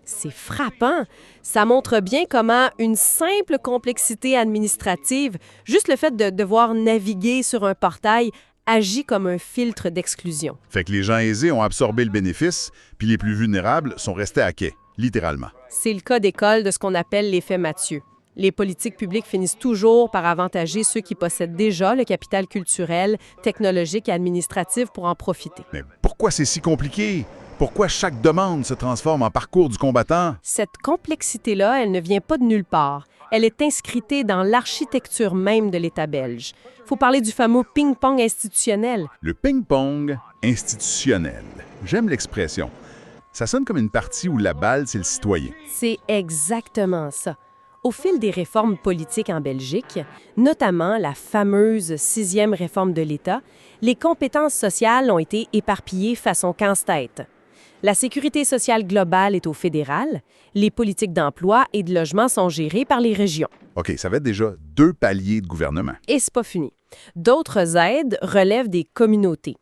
C'est frappant. Ça montre bien comment une simple complexité administrative, juste le fait de devoir naviguer sur un portail, agit comme un filtre d'exclusion.
Fait que les gens aisés ont absorbé le bénéfice, puis les plus vulnérables sont restés à quai, littéralement.
C'est le cas d'école de ce qu'on appelle l'effet Mathieu. Les politiques publiques finissent toujours par avantager ceux qui possèdent déjà le capital culturel, technologique et administratif pour en profiter.
Mais pourquoi c'est si compliqué? Pourquoi chaque demande se transforme en parcours du combattant?
Cette complexité-là, elle ne vient pas de nulle part. Elle est inscrite dans l'architecture même de l'État belge. Il faut parler du fameux ping-pong institutionnel.
Le ping-pong institutionnel. J'aime l'expression. Ça sonne comme une partie où la balle, c'est le citoyen.
C'est exactement ça. Au fil des réformes politiques en Belgique, notamment la fameuse 6e réforme de l'État, les compétences sociales ont été éparpillées façon casse-tête. La sécurité sociale globale est au fédéral, les politiques d'emploi et de logement sont gérées par les régions.
OK, ça va être déjà 2 paliers de gouvernement.
Et c'est pas fini. D'autres aides relèvent des communautés.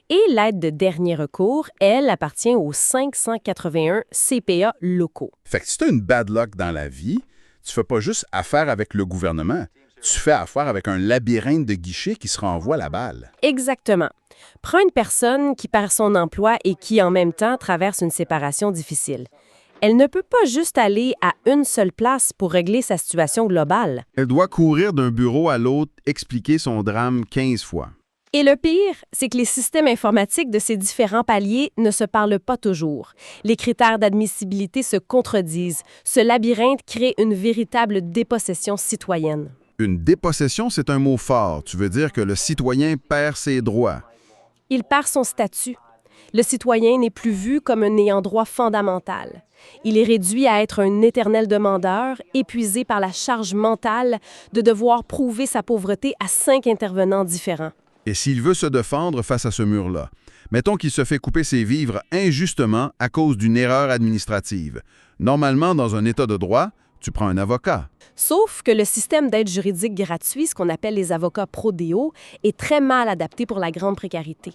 Et l'aide de dernier recours, elle, appartient aux 581 CPA locaux.
Fait que si tu as une bad luck dans la vie, tu fais pas juste affaire avec le gouvernement, tu fais affaire avec un labyrinthe de guichets qui se renvoie la balle.
Exactement. Prends une personne qui perd son emploi et qui, en même temps, traverse une séparation difficile. Elle ne peut pas juste aller à une seule place pour régler sa situation globale.
Elle doit courir d'un bureau à l'autre, expliquer son drame 15 fois.
Et le pire, c'est que les systèmes informatiques de ces différents paliers ne se parlent pas toujours. Les critères d'admissibilité se contredisent. Ce labyrinthe crée une véritable dépossession citoyenne.
Une dépossession, c'est un mot fort. Tu veux dire que le citoyen perd ses droits.
Il perd son statut. Le citoyen n'est plus vu comme un ayant droit fondamental. Il est réduit à être un éternel demandeur, épuisé par la charge mentale de devoir prouver sa pauvreté à 5 intervenants différents.
Et s'il veut se défendre face à ce mur-là, mettons qu'il se fait couper ses vivres injustement à cause d'une erreur administrative. Normalement, dans un État de droit, tu prends un avocat.
Sauf que le système d'aide juridique gratuit, ce qu'on appelle les avocats pro-déo, est très mal adapté pour la grande précarité.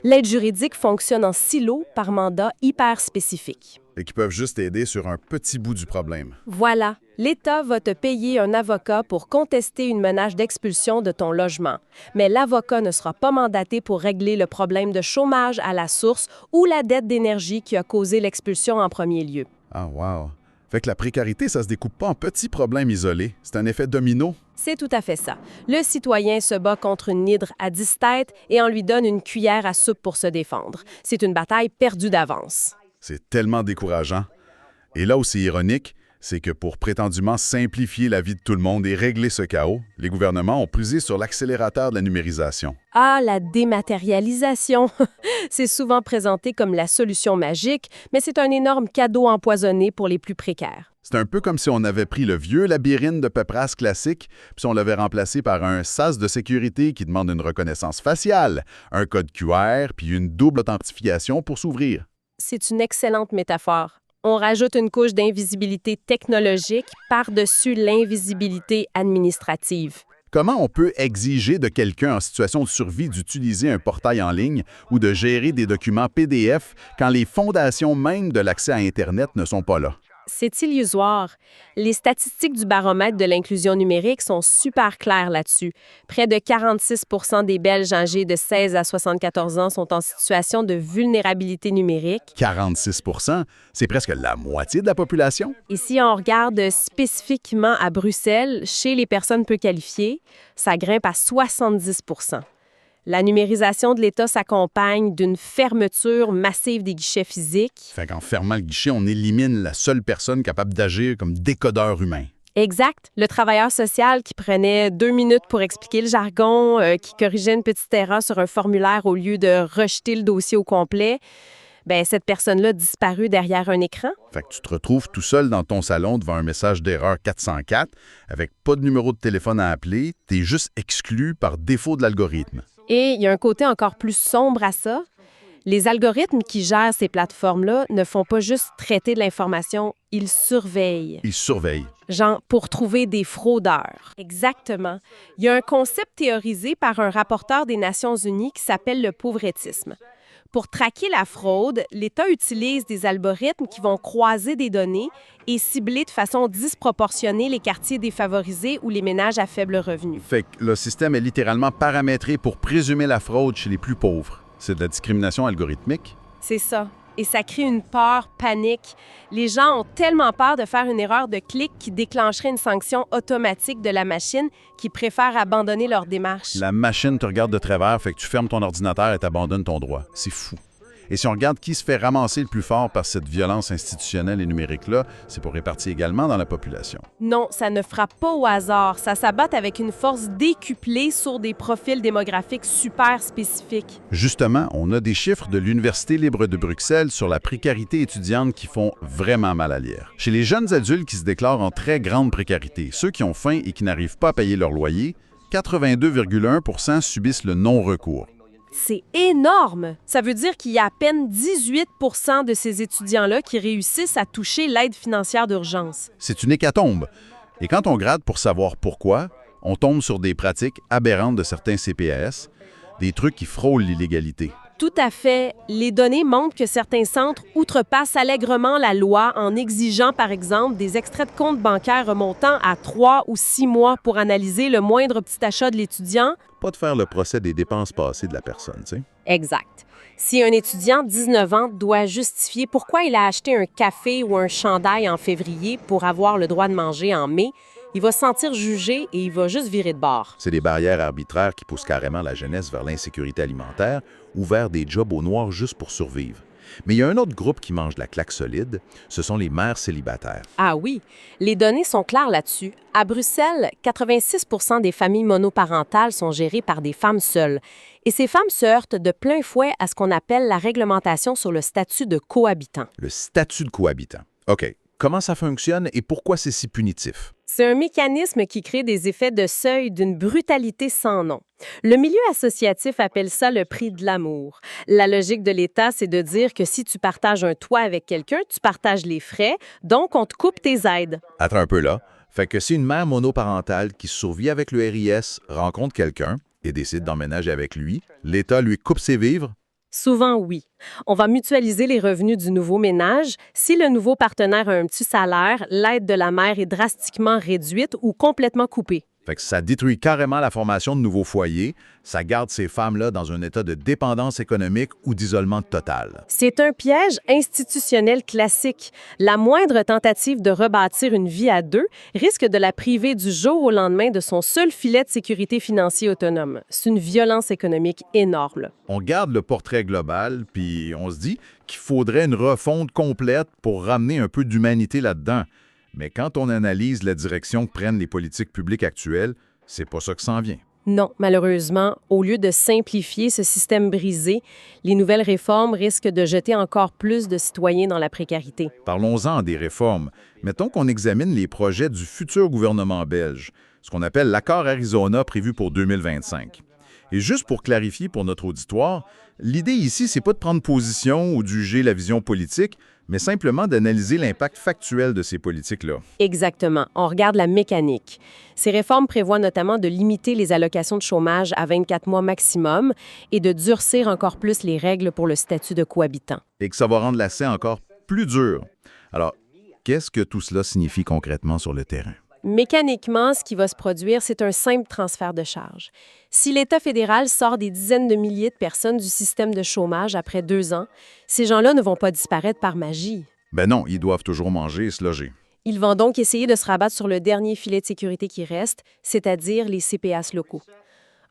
L'aide juridique fonctionne en silo par mandat hyper spécifique.
Et qui peuvent juste aider sur un petit bout du problème.
Voilà, l'État va te payer un avocat pour contester une menace d'expulsion de ton logement. Mais l'avocat ne sera pas mandaté pour régler le problème de chômage à la source ou la dette d'énergie qui a causé l'expulsion en premier lieu.
Ah, wow. Fait que la précarité, ça se découpe pas en petits problèmes isolés. C'est un effet domino.
C'est tout à fait ça. Le citoyen se bat contre une hydre à 10 têtes et on lui donne une cuillère à soupe pour se défendre. C'est une bataille perdue d'avance.
C'est tellement décourageant. Et là où c'est ironique, c'est que pour prétendument simplifier la vie de tout le monde et régler ce chaos, les gouvernements ont pusé sur l'accélérateur de la numérisation.
Ah, la dématérialisation! C'est souvent présenté comme la solution magique, mais c'est un énorme cadeau empoisonné pour les plus précaires.
C'est un peu comme si on avait pris le vieux labyrinthe de paperasse classique, puis on l'avait remplacé par un sas de sécurité qui demande une reconnaissance faciale, un code QR, puis une double authentification pour s'ouvrir.
C'est une excellente métaphore. On rajoute une couche d'invisibilité technologique par-dessus l'invisibilité administrative.
Comment on peut exiger de quelqu'un en situation de survie d'utiliser un portail en ligne ou de gérer des documents PDF quand les fondations même de l'accès à Internet ne sont pas là?
C'est illusoire. Les statistiques du baromètre de l'inclusion numérique sont super claires là-dessus. Près de 46 % des Belges âgés de 16 à 74 ans sont en situation de vulnérabilité numérique.
46 %, c'est presque la moitié de la population.
Et si on regarde spécifiquement à Bruxelles, chez les personnes peu qualifiées, ça grimpe à 70 %. La numérisation de l'État s'accompagne d'une fermeture massive des guichets physiques.
Fait qu'en fermant le guichet, on élimine la seule personne capable d'agir comme décodeur humain.
Exact. Le travailleur social qui prenait 2 minutes pour expliquer le jargon, qui corrigeait une petite erreur sur un formulaire au lieu de rejeter le dossier au complet, cette personne-là disparut derrière un écran.
Fait que tu te retrouves tout seul dans ton salon devant un message d'erreur 404, avec pas de numéro de téléphone à appeler, t'es juste exclu par défaut de l'algorithme.
Et il y a un côté encore plus sombre à ça. Les algorithmes qui gèrent ces plateformes-là ne font pas juste traiter de l'information, ils surveillent.
Ils surveillent.
Genre pour trouver des fraudeurs. Exactement. Il y a un concept théorisé par un rapporteur des Nations unies qui s'appelle le pauvretisme. Pour traquer la fraude, l'État utilise des algorithmes qui vont croiser des données et cibler de façon disproportionnée les quartiers défavorisés ou les ménages à faible revenu.
Fait que le système est littéralement paramétré pour présumer la fraude chez les plus pauvres. C'est de la discrimination algorithmique.
C'est ça. Et ça crée une peur, panique. Les gens ont tellement peur de faire une erreur de clic qui déclencherait une sanction automatique de la machine qu'ils préfèrent abandonner leur démarche.
La machine te regarde de travers, fait que tu fermes ton ordinateur et t'abandonnes ton droit. C'est fou. Et si on regarde qui se fait ramasser le plus fort par cette violence institutionnelle et numérique-là, c'est pour répartir également dans la population.
Non, ça ne frappe pas au hasard. Ça s'abatte avec une force décuplée sur des profils démographiques super spécifiques.
Justement, on a des chiffres de l'Université libre de Bruxelles sur la précarité étudiante qui font vraiment mal à lire. Chez les jeunes adultes qui se déclarent en très grande précarité, ceux qui ont faim et qui n'arrivent pas à payer leur loyer, 82,1 % subissent le non-recours.
C'est énorme! Ça veut dire qu'il y a à peine 18 % de ces étudiants-là qui réussissent à toucher l'aide financière d'urgence.
C'est une hécatombe. Et quand on gratte pour savoir pourquoi, on tombe sur des pratiques aberrantes de certains CPAS, des trucs qui frôlent l'illégalité.
Tout à fait. Les données montrent que certains centres outrepassent allègrement la loi en exigeant, par exemple, des extraits de compte bancaires remontant à 3 ou 6 mois pour analyser le moindre petit achat de l'étudiant.
Pas de faire le procès des dépenses passées de la personne, tu sais.
Exact. Si un étudiant de 19 ans doit justifier pourquoi il a acheté un café ou un chandail en février pour avoir le droit de manger en mai, il va se sentir jugé et il va juste virer de bord.
C'est des barrières arbitraires qui poussent carrément la jeunesse vers l'insécurité alimentaire ou vers des jobs au noir juste pour survivre. Mais il y a un autre groupe qui mange de la claque solide, ce sont les mères célibataires.
Ah oui, les données sont claires là-dessus. À Bruxelles, 86 % des familles monoparentales sont gérées par des femmes seules. Et ces femmes se heurtent de plein fouet à ce qu'on appelle la réglementation sur le statut de cohabitant.
Le statut de cohabitant. OK. Comment ça fonctionne et pourquoi c'est si punitif?
C'est un mécanisme qui crée des effets de seuil d'une brutalité sans nom. Le milieu associatif appelle ça le prix de l'amour. La logique de l'État, c'est de dire que si tu partages un toit avec quelqu'un, tu partages les frais, donc on te coupe tes aides.
Attends un peu là. Fait que si une mère monoparentale qui survit avec le RIS rencontre quelqu'un et décide d'emménager avec lui, l'État lui coupe ses vivres?
Souvent, oui. On va mutualiser les revenus du nouveau ménage. Si le nouveau partenaire a un petit salaire, l'aide de la mère est drastiquement réduite ou complètement coupée.
Fait que ça détruit carrément la formation de nouveaux foyers, ça garde ces femmes-là dans un état de dépendance économique ou d'isolement total.
C'est un piège institutionnel classique. La moindre tentative de rebâtir une vie à deux risque de la priver du jour au lendemain de son seul filet de sécurité financier autonome. C'est une violence économique énorme.
On garde le portrait global, puis on se dit qu'il faudrait une refonte complète pour ramener un peu d'humanité là-dedans. Mais quand on analyse la direction que prennent les politiques publiques actuelles, c'est pas ça que s'en vient.
Non, malheureusement, au lieu de simplifier ce système brisé, les nouvelles réformes risquent de jeter encore plus de citoyens dans la précarité.
Parlons-en des réformes. Mettons qu'on examine les projets du futur gouvernement belge, ce qu'on appelle l'accord Arizona prévu pour 2025. Et juste pour clarifier pour notre auditoire, l'idée ici, c'est pas de prendre position ou de juger la vision politique, mais simplement d'analyser l'impact factuel de ces politiques-là.
Exactement. On regarde la mécanique. Ces réformes prévoient notamment de limiter les allocations de chômage à 24 mois maximum et de durcir encore plus les règles pour le statut de cohabitant.
Et que ça va rendre l'accès encore plus dur. Alors, qu'est-ce que tout cela signifie concrètement sur le terrain?
Mécaniquement, ce qui va se produire, c'est un simple transfert de charges. Si l'État fédéral sort des dizaines de milliers de personnes du système de chômage après 2 ans, ces gens-là ne vont pas disparaître par magie.
Ben non, ils doivent toujours manger et se loger.
Ils vont donc essayer de se rabattre sur le dernier filet de sécurité qui reste, c'est-à-dire les CPAS locaux.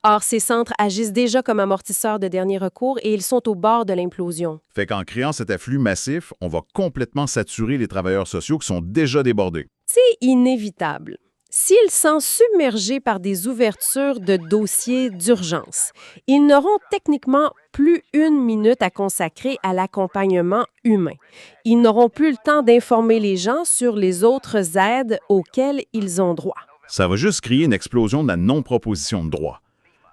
Or, ces centres agissent déjà comme amortisseurs de dernier recours et ils sont au bord de l'implosion.
Fait qu'en créant cet afflux massif, on va complètement saturer les travailleurs sociaux qui sont déjà débordés.
C'est inévitable. S'ils sont submergés par des ouvertures de dossiers d'urgence, ils n'auront techniquement plus 1 minute à consacrer à l'accompagnement humain. Ils n'auront plus le temps d'informer les gens sur les autres aides auxquelles ils ont droit.
Ça va juste créer une explosion de la non-proposition de droit.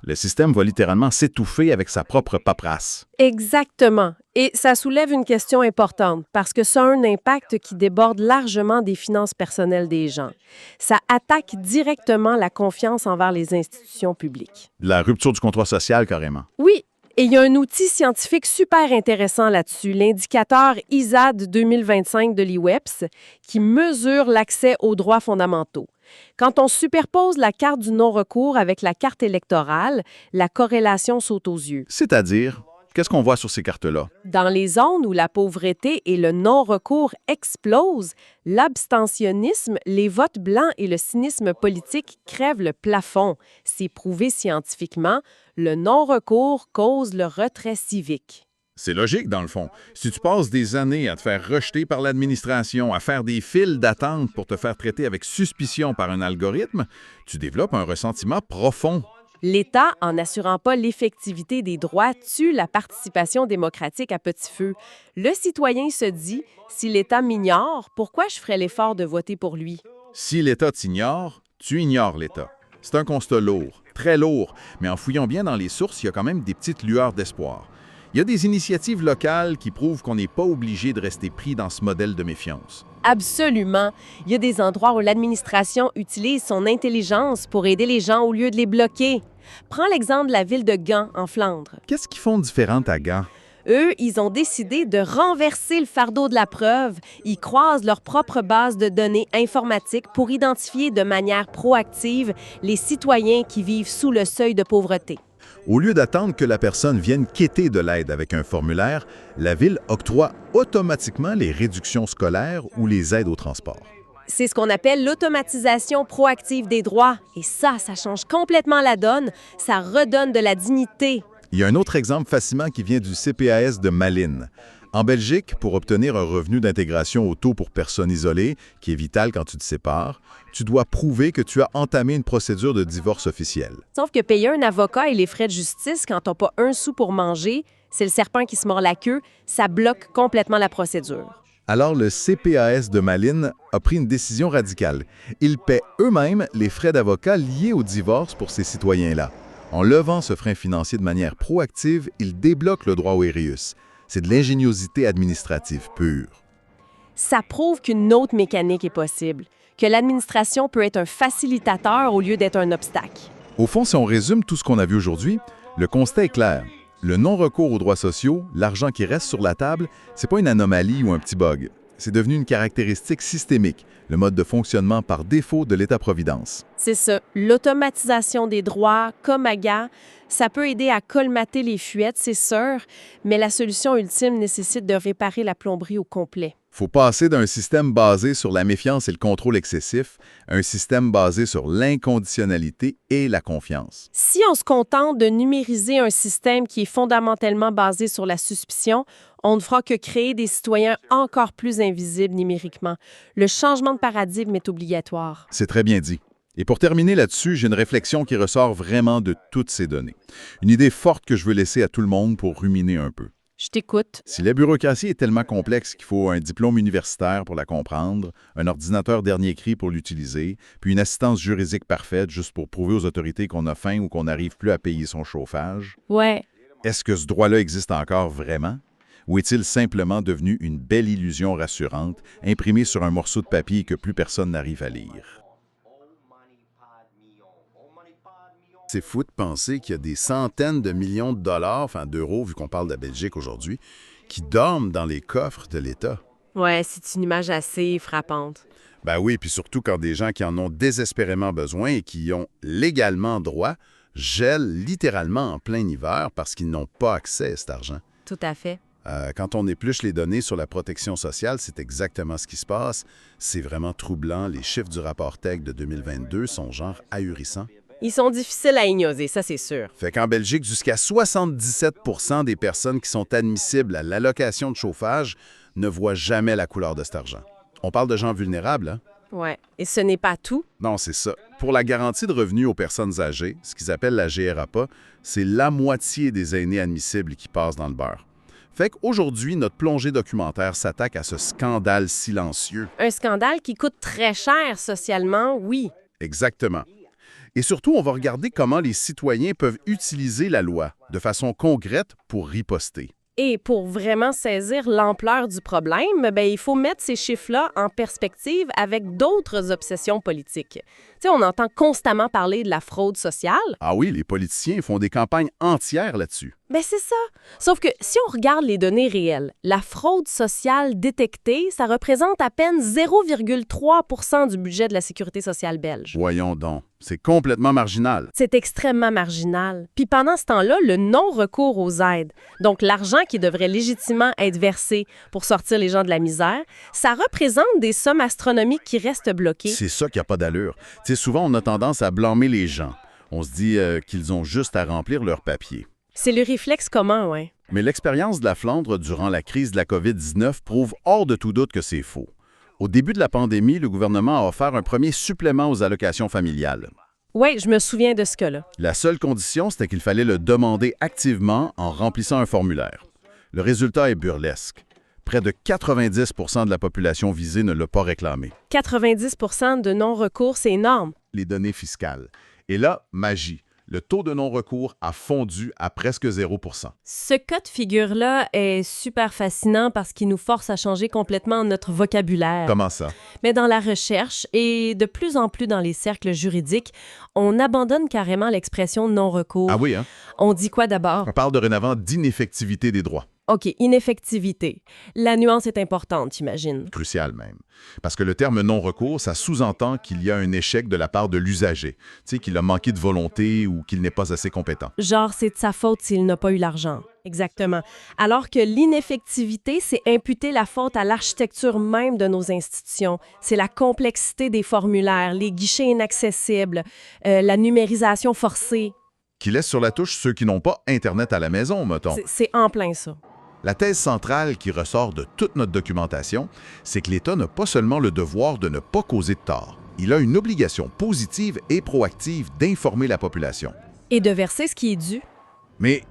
Le système va littéralement s'étouffer avec sa propre paperasse.
Exactement. Et ça soulève une question importante parce que ça a un impact qui déborde largement des finances personnelles des gens. Ça attaque directement la confiance envers les institutions publiques.
De la rupture du contrat social, carrément.
Oui, et il y a un outil scientifique super intéressant là-dessus, l'indicateur ISAD 2025 de l'IWEPS, qui mesure l'accès aux droits fondamentaux. Quand on superpose la carte du non-recours avec la carte électorale, la corrélation saute aux yeux.
C'est-à-dire, qu'est-ce qu'on voit sur ces cartes-là?
Dans les zones où la pauvreté et le non-recours explosent, l'abstentionnisme, les votes blancs et le cynisme politique crèvent le plafond. C'est prouvé scientifiquement, le non-recours cause le retrait civique.
C'est logique, dans le fond. Si tu passes des années à te faire rejeter par l'administration, à faire des files d'attente pour te faire traiter avec suspicion par un algorithme, tu développes un ressentiment profond.
L'État, en n'assurant pas l'effectivité des droits, tue la participation démocratique à petit feu. Le citoyen se dit, si l'État m'ignore, pourquoi je ferais l'effort de voter pour lui?
Si l'État t'ignore, tu ignores l'État. C'est un constat lourd, très lourd, mais en fouillant bien dans les sources, il y a quand même des petites lueurs d'espoir. Il y a des initiatives locales qui prouvent qu'on n'est pas obligé de rester pris dans ce modèle de méfiance.
Absolument. Il y a des endroits où l'administration utilise son intelligence pour aider les gens au lieu de les bloquer. Prends l'exemple de la ville de Gand, en Flandre.
Qu'est-ce qu'ils font de différent à Gand?
Eux, ils ont décidé de renverser le fardeau de la preuve. Ils croisent leur propre base de données informatiques pour identifier de manière proactive les citoyens qui vivent sous le seuil de pauvreté.
Au lieu d'attendre que la personne vienne quêter de l'aide avec un formulaire, la Ville octroie automatiquement les réductions scolaires ou les aides au transport.
C'est ce qu'on appelle l'automatisation proactive des droits. Et ça change complètement la donne. Ça redonne de la dignité.
Il y a un autre exemple fascinant qui vient du CPAS de Malines. En Belgique, pour obtenir un revenu d'intégration au taux pour personnes isolées, qui est vital quand tu te sépares, tu dois prouver que tu as entamé une procédure de divorce officielle.
Sauf que payer un avocat et les frais de justice quand t'as pas un sou pour manger, c'est le serpent qui se mord la queue, ça bloque complètement la procédure.
Alors le CPAS de Malines a pris une décision radicale. Ils paient eux-mêmes les frais d'avocat liés au divorce pour ces citoyens-là. En levant ce frein financier de manière proactive, ils débloquent le droit au Erius. C'est de l'ingéniosité administrative pure.
Ça prouve qu'une autre mécanique est possible, que l'administration peut être un facilitateur au lieu d'être un obstacle.
Au fond, si on résume tout ce qu'on a vu aujourd'hui, le constat est clair. Le non-recours aux droits sociaux, l'argent qui reste sur la table, c'est pas une anomalie ou un petit bug. C'est devenu une caractéristique systémique, le mode de fonctionnement par défaut de l'État-providence.
C'est ça. L'automatisation des droits, comme à Gand, ça peut aider à colmater les fuites, c'est sûr, mais la solution ultime nécessite de réparer la plomberie au complet.
Faut passer d'un système basé sur la méfiance et le contrôle excessif à un système basé sur l'inconditionnalité et la confiance.
Si on se contente de numériser un système qui est fondamentalement basé sur la suspicion, on ne fera que créer des citoyens encore plus invisibles numériquement. Le changement de paradigme est obligatoire.
C'est très bien dit. Et pour terminer là-dessus, j'ai une réflexion qui ressort vraiment de toutes ces données. Une idée forte que je veux laisser à tout le monde pour ruminer un peu.
Je t'écoute.
Si la bureaucratie est tellement complexe qu'il faut un diplôme universitaire pour la comprendre, un ordinateur dernier cri pour l'utiliser, puis une assistance juridique parfaite juste pour prouver aux autorités qu'on a faim ou qu'on n'arrive plus à payer son chauffage,
Ouais.
est-ce que ce droit-là existe encore vraiment? Ou est-il simplement devenu une belle illusion rassurante, imprimée sur un morceau de papier que plus personne n'arrive à lire?
C'est fou de penser qu'il y a des centaines de millions de dollars, enfin d'euros, vu qu'on parle de la Belgique aujourd'hui, qui dorment dans les coffres de l'État.
Ouais, c'est une image assez frappante.
Ben oui, puis surtout quand des gens qui en ont désespérément besoin et qui y ont légalement droit gèlent littéralement en plein hiver parce qu'ils n'ont pas accès à cet argent.
Tout à fait.
Quand on épluche les données sur la protection sociale, c'est exactement ce qui se passe. C'est vraiment troublant. Les chiffres du rapport TEC de 2022 sont genre ahurissants.
Ils sont difficiles à ignorer, ça c'est sûr.
Fait qu'en Belgique, jusqu'à 77 % des personnes qui sont admissibles à l'allocation de chauffage ne voient jamais la couleur de cet argent. On parle de gens vulnérables, hein?
Ouais. Et ce n'est pas tout.
Non, c'est ça. Pour la garantie de revenus aux personnes âgées, ce qu'ils appellent la GRAPA, c'est la moitié des aînés admissibles qui passent dans le beurre. Fait qu'aujourd'hui, notre plongée documentaire s'attaque à ce scandale silencieux.
Un scandale qui coûte très cher socialement, oui.
Exactement. Et surtout, on va regarder comment les citoyens peuvent utiliser la loi de façon concrète pour riposter.
Et pour vraiment saisir l'ampleur du problème, il faut mettre ces chiffres-là en perspective avec d'autres obsessions politiques. Tu sais, on entend constamment parler de la fraude sociale.
Ah oui, les politiciens font des campagnes entières là-dessus.
C'est ça. Sauf que si on regarde les données réelles, la fraude sociale détectée, ça représente à peine 0,3 % du budget de la sécurité sociale belge.
Voyons donc, c'est complètement marginal.
C'est extrêmement marginal. Puis pendant ce temps-là, le non-recours aux aides, donc l'argent qui devrait légitimement être versé pour sortir les gens de la misère, ça représente des sommes astronomiques qui restent bloquées.
C'est ça qui n'a pas d'allure. Tu sais, souvent, on a tendance à blâmer les gens. On se dit qu'ils ont juste à remplir leurs papiers.
C'est le réflexe commun, ouais.
Mais l'expérience de la Flandre durant la crise de la COVID-19 prouve hors de tout doute que c'est faux. Au début de la pandémie, le gouvernement a offert un premier supplément aux allocations familiales.
Oui, je me souviens de ce cas-là.
La seule condition, c'était qu'il fallait le demander activement en remplissant un formulaire. Le résultat est burlesque. Près de 90 % de la population visée ne l'a pas réclamé.
90 % de non-recours, c'est énorme.
Les données fiscales. Et là, magie.
le taux de non-recours a fondu à presque 0%.
Ce cas de figure-là est super fascinant parce qu'il nous force à changer complètement notre vocabulaire.
Comment ça?
Mais dans la recherche et de plus en plus dans les cercles juridiques, on abandonne carrément l'expression non-recours.
Ah oui, hein?
On dit quoi d'abord?
On parle dorénavant d'ineffectivité des droits.
OK, ineffectivité. La nuance est importante, j'imagine.
Crucial même. Parce que le terme non-recours, ça sous-entend qu'il y a un échec de la part de l'usager, qu'il a manqué de volonté ou qu'il n'est pas assez compétent.
Genre, c'est de sa faute s'il n'a pas eu l'argent. Exactement. Alors que l'ineffectivité, c'est imputer la faute à l'architecture même de nos institutions. C'est la complexité des formulaires, les guichets inaccessibles, la numérisation forcée.
Qui laisse sur la touche ceux qui n'ont pas Internet à la maison, mettons.
C'est en plein ça.
La thèse centrale qui ressort de toute notre documentation, c'est que l'État n'a pas seulement le devoir de ne pas causer de tort. Il a une obligation positive et proactive d'informer la population.
Et de verser ce qui est dû.
Mais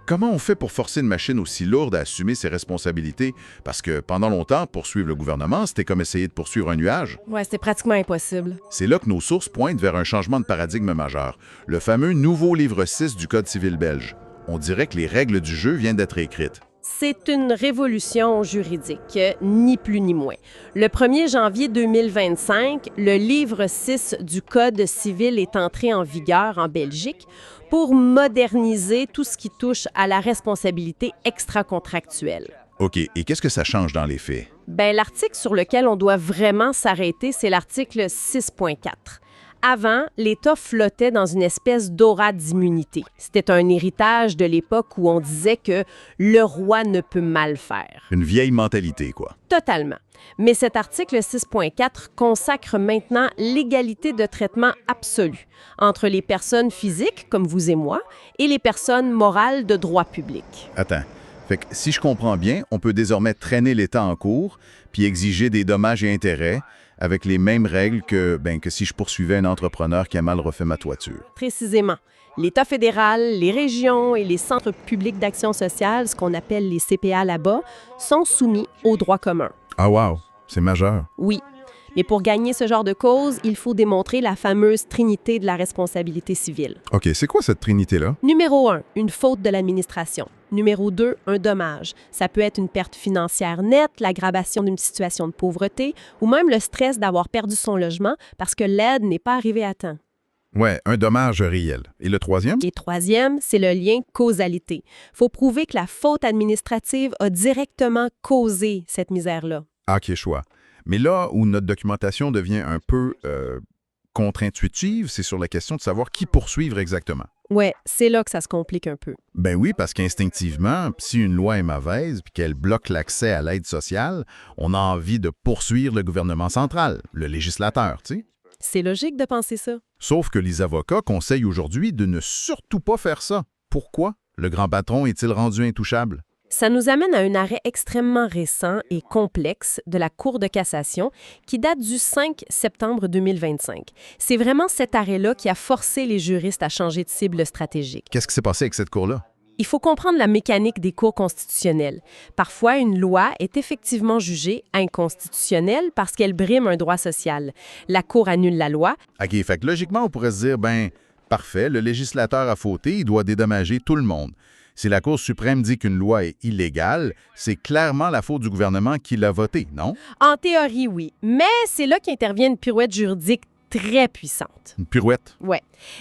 comment on fait pour forcer une machine aussi lourde à assumer ses responsabilités? Parce que pendant longtemps, poursuivre le gouvernement, c'était comme essayer de poursuivre un nuage.
Ouais, c'était pratiquement impossible.
C'est là que nos sources pointent vers un changement de paradigme majeur, le fameux nouveau livre 6 du Code civil belge. On dirait que les règles du jeu viennent d'être écrites.
C'est une révolution juridique, ni plus ni moins. Le 1er janvier 2025, le livre 6 du Code civil est entré en vigueur en Belgique pour moderniser tout ce qui touche à la responsabilité extra-contractuelle.
OK, et qu'est-ce que ça change dans les faits?
Bien, l'article sur lequel on doit vraiment s'arrêter, c'est l'article 6.4. Avant, l'État flottait dans une espèce d'aura d'immunité. C'était un héritage de l'époque où on disait que le roi ne peut mal faire.
Une vieille mentalité, quoi.
Totalement. Mais cet article 6.4 consacre maintenant l'égalité de traitement absolue entre les personnes physiques, comme vous et moi, et les personnes morales de droit public.
Attends. Fait que si je comprends bien, on peut désormais traîner l'État en cours puis exiger des dommages et intérêts avec les mêmes règles que si je poursuivais un entrepreneur qui a mal refait ma toiture.
Précisément. L'État fédéral, les régions et les centres publics d'action sociale, ce qu'on appelle les CPA là-bas, sont soumis au droit commun.
Ah wow, c'est majeur.
Oui. Mais pour gagner ce genre de cause, il faut démontrer la fameuse trinité de la responsabilité civile.
OK, c'est quoi cette trinité-là?
Numéro 1, une faute de l'administration. Numéro 2, un dommage. Ça peut être une perte financière nette, l'aggravation d'une situation de pauvreté ou même le stress d'avoir perdu son logement parce que l'aide n'est pas arrivée à temps.
Ouais, un dommage réel. Et le troisième?
Et troisième, c'est le lien causalité. Il faut prouver que la faute administrative a directement causé cette misère-là.
Ah, OK, choix. Mais là où notre documentation devient un peu contre-intuitive, c'est sur la question de savoir qui poursuivre exactement.
Ouais, c'est là que ça se complique un peu.
Ben oui, parce qu'instinctivement, si une loi est mauvaise puis qu'elle bloque l'accès à l'aide sociale, on a envie de poursuivre le gouvernement central, le législateur, tu sais.
C'est logique de penser ça.
Sauf que les avocats conseillent aujourd'hui de ne surtout pas faire ça. Pourquoi? Le grand patron est-il rendu intouchable?
Ça nous amène à un arrêt extrêmement récent et complexe de la Cour de cassation qui date du 5 septembre 2025. C'est vraiment cet arrêt-là qui a forcé les juristes à changer de cible stratégique.
Qu'est-ce qui s'est passé avec cette cour-là?
Il faut comprendre la mécanique des cours constitutionnelles. Parfois, une loi est effectivement jugée inconstitutionnelle parce qu'elle brime un droit social. La Cour annule la loi.
OK, fait que logiquement, on pourrait se dire, parfait, le législateur a fauté, il doit dédommager tout le monde. Si la Cour suprême dit qu'une loi est illégale, c'est clairement la faute du gouvernement qui l'a votée, non?
En théorie, oui. Mais c'est là qu'intervient une pirouette juridique très puissante.
Une pirouette?
Oui.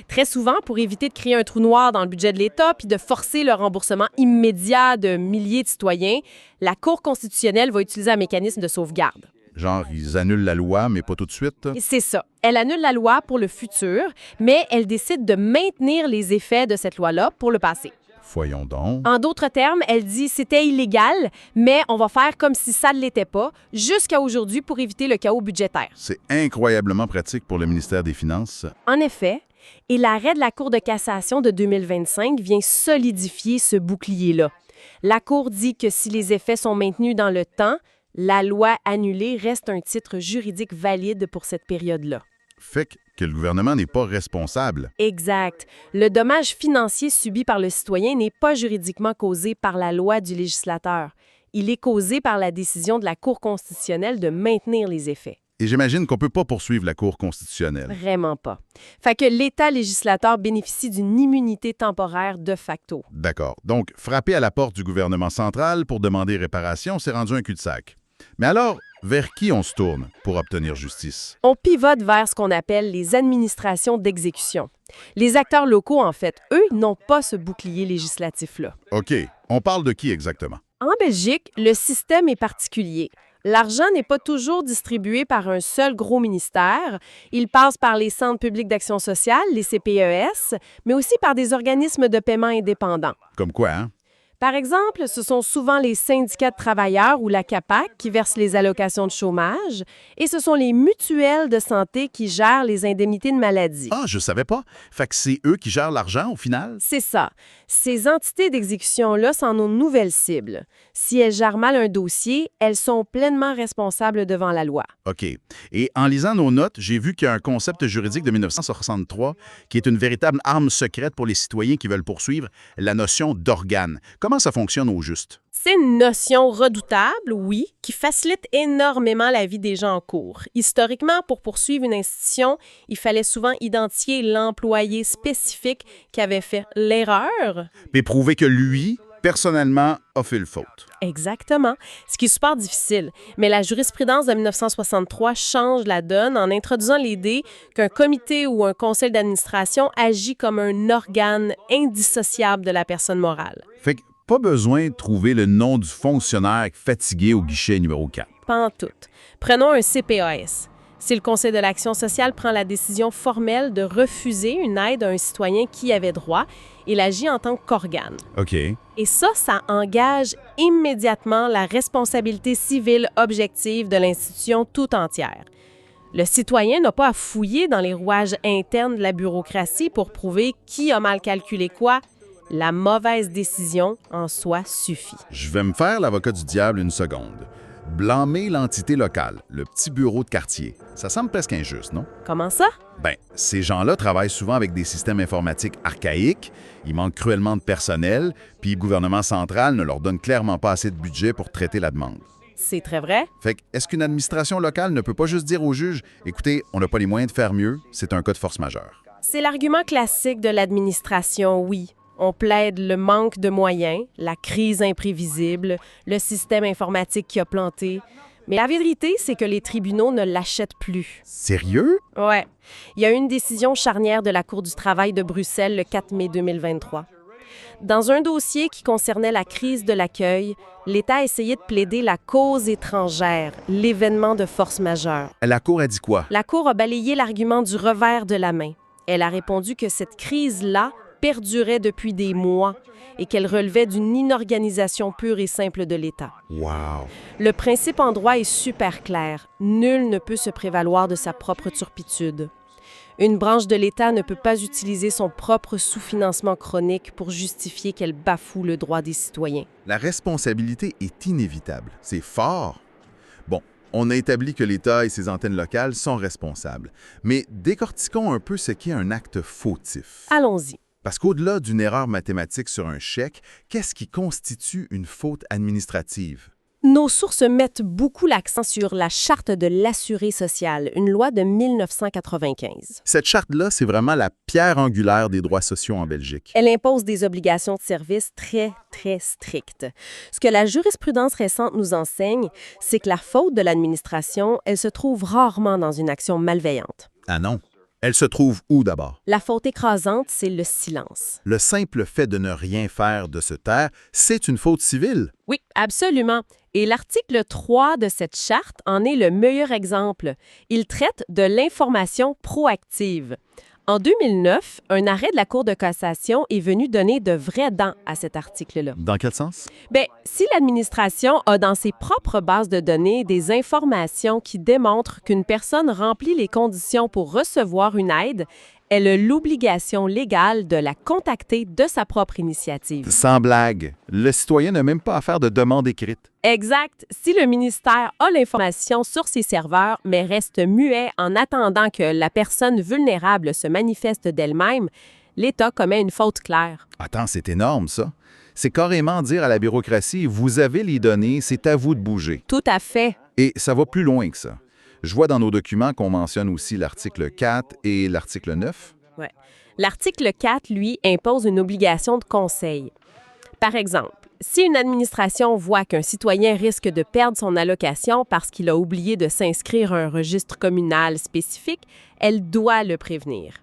Très souvent, pour éviter de créer un trou noir dans le budget de l'État puis de forcer le remboursement immédiat de milliers de citoyens, la Cour constitutionnelle va utiliser un mécanisme de sauvegarde.
Genre, ils annulent la loi, mais pas tout de suite?
C'est ça. Elle annule la loi pour le futur, mais elle décide de maintenir les effets de cette loi-là pour le passé.
Voyons donc.
En d'autres termes, elle dit c'était illégal, mais on va faire comme si ça ne l'était pas, jusqu'à aujourd'hui pour éviter le chaos budgétaire.
C'est incroyablement pratique pour le ministère des Finances.
En effet, et l'arrêt de la Cour de cassation de 2025 vient solidifier ce bouclier-là. La Cour dit que si les effets sont maintenus dans le temps, la loi annulée reste un titre juridique valide pour cette période-là.
Fait que le gouvernement n'est pas responsable.
Exact. Le dommage financier subi par le citoyen n'est pas juridiquement causé par la loi du législateur. Il est causé par la décision de la Cour constitutionnelle de maintenir les effets.
Et j'imagine qu'on ne peut pas poursuivre la Cour constitutionnelle.
Vraiment pas. Fait que l'État législateur bénéficie d'une immunité temporaire de facto.
D'accord. Donc, frapper à la porte du gouvernement central pour demander réparation, c'est rendu un cul-de-sac. Mais alors, vers qui on se tourne pour obtenir justice?
On pivote vers ce qu'on appelle les administrations d'exécution. Les acteurs locaux, en fait, eux, n'ont pas ce bouclier législatif-là.
OK. On parle de qui exactement?
En Belgique, le système est particulier. L'argent n'est pas toujours distribué par un seul gros ministère. Il passe par les centres publics d'action sociale, les CPES, mais aussi par des organismes de paiement indépendants.
Comme quoi, hein?
Par exemple, ce sont souvent les syndicats de travailleurs ou la CAPAC qui versent les allocations de chômage et ce sont les mutuelles de santé qui gèrent les indemnités de maladie.
Ah, je savais pas. Fait que c'est eux qui gèrent l'argent au final?
C'est ça. Ces entités d'exécution-là sont nos nouvelles cibles. Si elles gèrent mal un dossier, elles sont pleinement responsables devant la loi.
OK. Et en lisant nos notes, j'ai vu qu'il y a un concept juridique de 1963 qui est une véritable arme secrète pour les citoyens qui veulent poursuivre, la notion d'organe. Comment ça fonctionne au juste?
C'est une notion redoutable, oui, qui facilite énormément la vie des gens en cours. Historiquement, pour poursuivre une institution, il fallait souvent identifier l'employé spécifique qui avait fait l'erreur.
Puis prouver que lui, personnellement, a fait le faute.
Exactement, ce qui est super difficile. Mais la jurisprudence de 1963 change la donne en introduisant l'idée qu'un comité ou un conseil d'administration agit comme un organe indissociable de la personne morale.
Fait que pas besoin de trouver le nom du fonctionnaire fatigué au guichet numéro 4.
Pas en tout. Prenons un CPAS. Si le Conseil de l'action sociale prend la décision formelle de refuser une aide à un citoyen qui y avait droit, il agit en tant qu'organe.
OK.
Et ça engage immédiatement la responsabilité civile objective de l'institution tout entière. Le citoyen n'a pas à fouiller dans les rouages internes de la bureaucratie pour prouver qui a mal calculé quoi. La mauvaise décision en soi suffit.
Je vais me faire l'avocat du diable une seconde. Blâmer l'entité locale, le petit bureau de quartier, ça semble presque injuste, non?
Comment ça?
Ben, ces gens-là travaillent souvent avec des systèmes informatiques archaïques, il manque cruellement de personnel, puis le gouvernement central ne leur donne clairement pas assez de budget pour traiter la demande.
C'est très vrai.
Fait que, est-ce qu'une administration locale ne peut pas juste dire au juge « Écoutez, on n'a pas les moyens de faire mieux, c'est un cas de force majeure. »
C'est l'argument classique de l'administration, oui. On plaide le manque de moyens, la crise imprévisible, le système informatique qui a planté. Mais la vérité, c'est que les tribunaux ne l'achètent plus.
Sérieux?
Ouais. Il y a eu une décision charnière de la Cour du travail de Bruxelles le 4 mai 2023. Dans un dossier qui concernait la crise de l'accueil, l'État a essayé de plaider la cause étrangère, l'événement de force majeure.
La Cour a dit quoi?
La Cour a balayé l'argument du revers de la main. Elle a répondu que cette crise-là perdurait depuis des mois et qu'elle relevait d'une inorganisation pure et simple de l'État.
Wow!
Le principe en droit est super clair. Nul ne peut se prévaloir de sa propre turpitude. Une branche de l'État ne peut pas utiliser son propre sous-financement chronique pour justifier qu'elle bafoue le droit des citoyens.
La responsabilité est inévitable. C'est fort. Bon, on a établi que l'État et ses antennes locales sont responsables. Mais décortiquons un peu ce qu'est un acte fautif.
Allons-y.
Parce qu'au-delà d'une erreur mathématique sur un chèque, qu'est-ce qui constitue une faute administrative?
Nos sources mettent beaucoup l'accent sur la Charte de l'assuré social, une loi de 1995.
Cette charte-là, c'est vraiment la pierre angulaire des droits sociaux en Belgique.
Elle impose des obligations de service très, très strictes. Ce que la jurisprudence récente nous enseigne, c'est que la faute de l'administration, elle se trouve rarement dans une action malveillante.
Ah non? Elle se trouve où d'abord?
La faute écrasante, c'est le silence.
Le simple fait de ne rien faire, de se taire, c'est une faute civile.
Oui, absolument. Et l'article 3 de cette charte en est le meilleur exemple. Il traite de l'information proactive. En 2009, un arrêt de la Cour de cassation est venu donner de vraies dents à cet article-là.
Dans quel sens?
Bien, si l'administration a dans ses propres bases de données des informations qui démontrent qu'une personne remplit les conditions pour recevoir une aide, elle a l'obligation légale de la contacter de sa propre initiative.
Sans blague, le citoyen n'a même pas à faire de demande écrite.
Exact. Si le ministère a l'information sur ses serveurs, mais reste muet en attendant que la personne vulnérable se manifeste d'elle-même, l'État commet une faute claire.
Attends, c'est énorme, ça. C'est carrément dire à la bureaucratie, vous avez les données, c'est à vous de bouger.
Tout à fait.
Et ça va plus loin que ça. Je vois dans nos documents qu'on mentionne aussi l'article 4 et l'article 9.
Ouais. L'article 4, lui, impose une obligation de conseil. Par exemple, si une administration voit qu'un citoyen risque de perdre son allocation parce qu'il a oublié de s'inscrire à un registre communal spécifique, elle doit le prévenir.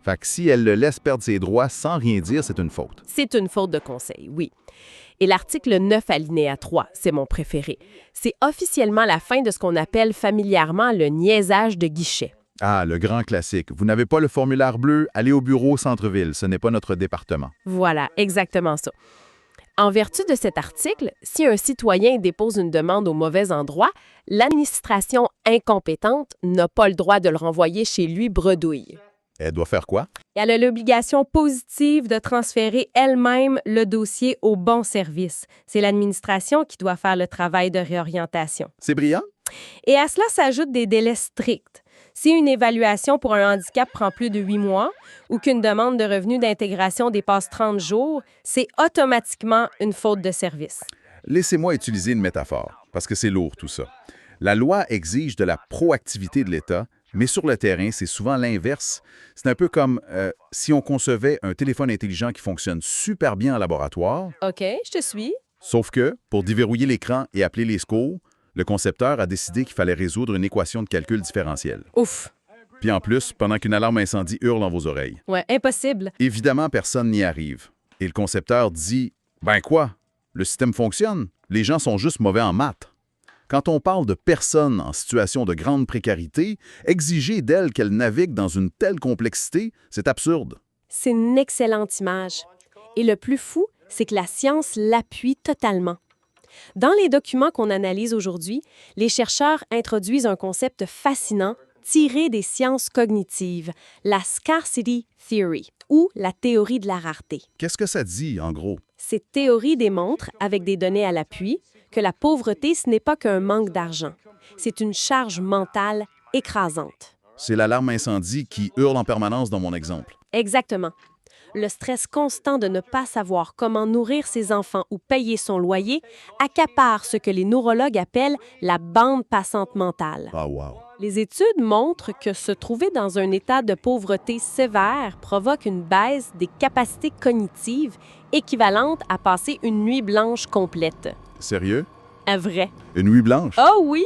Fait que si elle le laisse perdre ses droits sans rien dire, c'est une faute.
C'est une faute de conseil, oui. Et l'article 9 alinéa 3, c'est mon préféré. C'est officiellement la fin de ce qu'on appelle familièrement le niaisage de guichet.
Ah, le grand classique. Vous n'avez pas le formulaire bleu, allez au bureau au centre-ville, ce n'est pas notre département.
Voilà, exactement ça. En vertu de cet article, si un citoyen dépose une demande au mauvais endroit, l'administration incompétente n'a pas le droit de le renvoyer chez lui bredouille.
Elle doit faire quoi?
Elle a l'obligation positive de transférer elle-même le dossier au bon service. C'est l'administration qui doit faire le travail de réorientation.
C'est brillant?
Et à cela s'ajoutent des délais stricts. Si une évaluation pour un handicap prend plus de 8 mois ou qu'une demande de revenu d'intégration dépasse 30 jours, c'est automatiquement une faute de service.
Laissez-moi utiliser une métaphore, parce que c'est lourd tout ça. La loi exige de la proactivité de l'État, mais sur le terrain, c'est souvent l'inverse. C'est un peu comme si on concevait un téléphone intelligent qui fonctionne super bien en laboratoire,
OK, je te suis.
sauf que, pour déverrouiller l'écran et appeler les secours, le concepteur a décidé qu'il fallait résoudre une équation de calcul différentielle.
Ouf.
Puis en plus, pendant qu'une alarme incendie hurle dans vos oreilles.
Ouais, impossible.
Évidemment, personne n'y arrive. Et le concepteur dit « Ben quoi? Le système fonctionne. Les gens sont juste mauvais en maths. » Quand on parle de personnes en situation de grande précarité, exiger d'elles qu'elles naviguent dans une telle complexité, c'est absurde.
C'est une excellente image. Et le plus fou, c'est que la science l'appuie totalement. Dans les documents qu'on analyse aujourd'hui, les chercheurs introduisent un concept fascinant tiré des sciences cognitives, la scarcity theory, ou la théorie de la rareté.
Qu'est-ce que ça dit, en gros?
Cette théorie démontre, avec des données à l'appui, que la pauvreté, ce n'est pas qu'un manque d'argent. C'est une charge mentale écrasante.
C'est l'alarme incendie qui hurle en permanence dans mon exemple.
Exactement. Le stress constant de ne pas savoir comment nourrir ses enfants ou payer son loyer accapare ce que les neurologues appellent la bande passante mentale.
Ah, wow.
Les études montrent que se trouver dans un état de pauvreté sévère provoque une baisse des capacités cognitives équivalente à passer une nuit blanche complète.
Sérieux?
Un vrai.
Une nuit blanche?
Oh oui!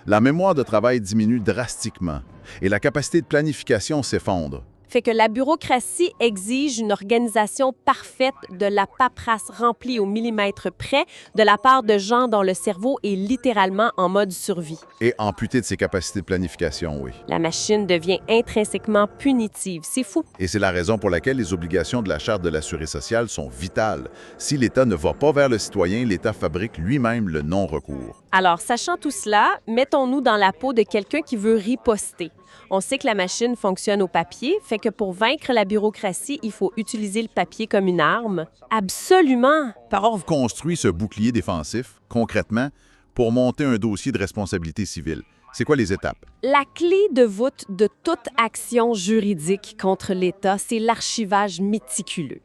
La mémoire de travail diminue drastiquement et la capacité de planification s'effondre.
Fait que la bureaucratie exige une organisation parfaite de la paperasse remplie au millimètre près de la part de gens dont le cerveau est littéralement en mode survie.
Et amputé de ses capacités de planification, oui.
La machine devient intrinsèquement punitive. C'est fou.
Et c'est la raison pour laquelle les obligations de la Charte de l'assuré social sont vitales. Si l'État ne va pas vers le citoyen, l'État fabrique lui-même le non-recours.
Alors, sachant tout cela, mettons-nous dans la peau de quelqu'un qui veut riposter. On sait que la machine fonctionne au papier, fait que pour vaincre la bureaucratie, il faut utiliser le papier comme une arme. Absolument!
Par vous construit ce bouclier défensif, concrètement, pour monter un dossier de responsabilité civile. C'est quoi les étapes?
La clé de voûte de toute action juridique contre l'État, c'est l'archivage méticuleux.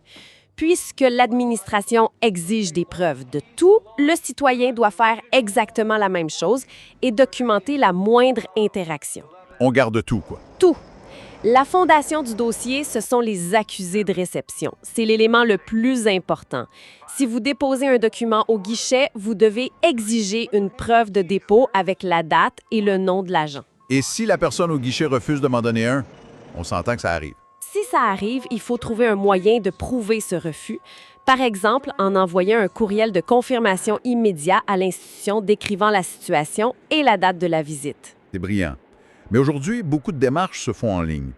Puisque l'administration exige des preuves de tout, le citoyen doit faire exactement la même chose et documenter la moindre interaction.
On garde tout, quoi.
Tout. La fondation du dossier, ce sont les accusés de réception. C'est l'élément le plus important. Si vous déposez un document au guichet, vous devez exiger une preuve de dépôt avec la date et le nom de l'agent.
Et si la personne au guichet refuse de m'en donner un, on s'entend que ça arrive.
Si ça arrive, il faut trouver un moyen de prouver ce refus. Par exemple, en envoyant un courriel de confirmation immédiat à l'institution décrivant la situation et la date de la visite.
C'est brillant. Mais aujourd'hui, beaucoup de démarches se font en ligne.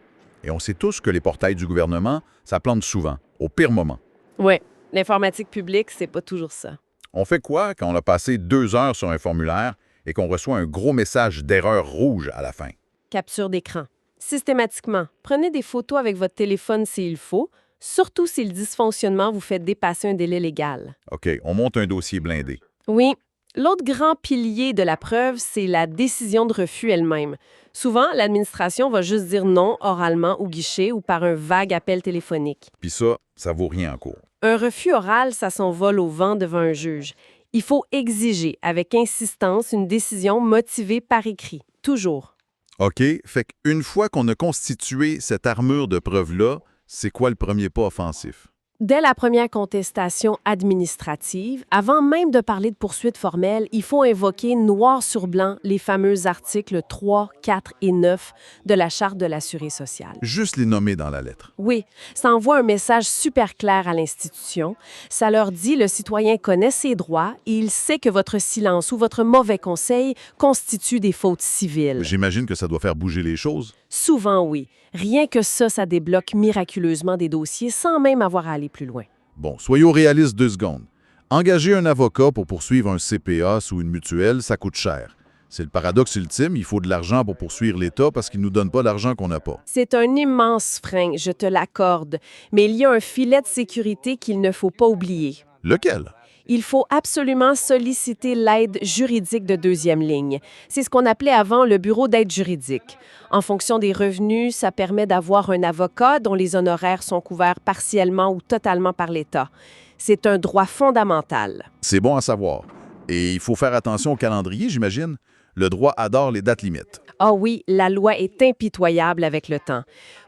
Et on sait tous que les portails du gouvernement, ça plante souvent, au pire moment.
Oui, l'informatique publique, c'est pas toujours ça.
On fait quoi quand on a passé 2 heures sur un formulaire et qu'on reçoit un gros message d'erreur rouge à la fin?
Capture d'écran. Systématiquement, prenez des photos avec votre téléphone s'il faut, surtout si le dysfonctionnement vous fait dépasser un délai légal.
OK, on monte un dossier blindé.
Oui. L'autre grand pilier de la preuve, c'est la décision de refus elle-même. Souvent, l'administration va juste dire non oralement au guichet ou par un vague appel téléphonique.
Puis ça vaut rien en cours.
Un refus oral, ça s'envole au vent devant un juge. Il faut exiger avec insistance une décision motivée par écrit, toujours.
OK, fait qu'une fois qu'on a constitué cette armure de preuves-là, c'est quoi le premier pas offensif?
Dès la première contestation administrative, avant même de parler de poursuites formelles, il faut invoquer noir sur blanc les fameux articles 3, 4 et 9 de la Charte de l'assuré social.
Juste les nommer dans la lettre.
Oui, ça envoie un message super clair à l'institution. Ça leur dit le citoyen connaît ses droits et il sait que votre silence ou votre mauvais conseil constitue des fautes civiles.
J'imagine que ça doit faire bouger les choses.
Souvent, oui. Rien que ça débloque miraculeusement des dossiers sans même avoir à aller plus loin.
Bon, soyons réalistes 2 secondes. Engager un avocat pour poursuivre un CPA sous une mutuelle, ça coûte cher. C'est le paradoxe ultime, il faut de l'argent pour poursuivre l'État parce qu'il ne nous donne pas l'argent qu'on n'a pas.
C'est un immense frein, je te l'accorde, mais il y a un filet de sécurité qu'il ne faut pas oublier.
Lequel?
Il faut absolument solliciter l'aide juridique de deuxième ligne. C'est ce qu'on appelait avant le bureau d'aide juridique. En fonction des revenus, ça permet d'avoir un avocat dont les honoraires sont couverts partiellement ou totalement par l'État. C'est un droit fondamental.
C'est bon à savoir. Et il faut faire attention au calendrier, j'imagine. Le droit adore les dates limites.
Ah oui, la loi est impitoyable avec le temps.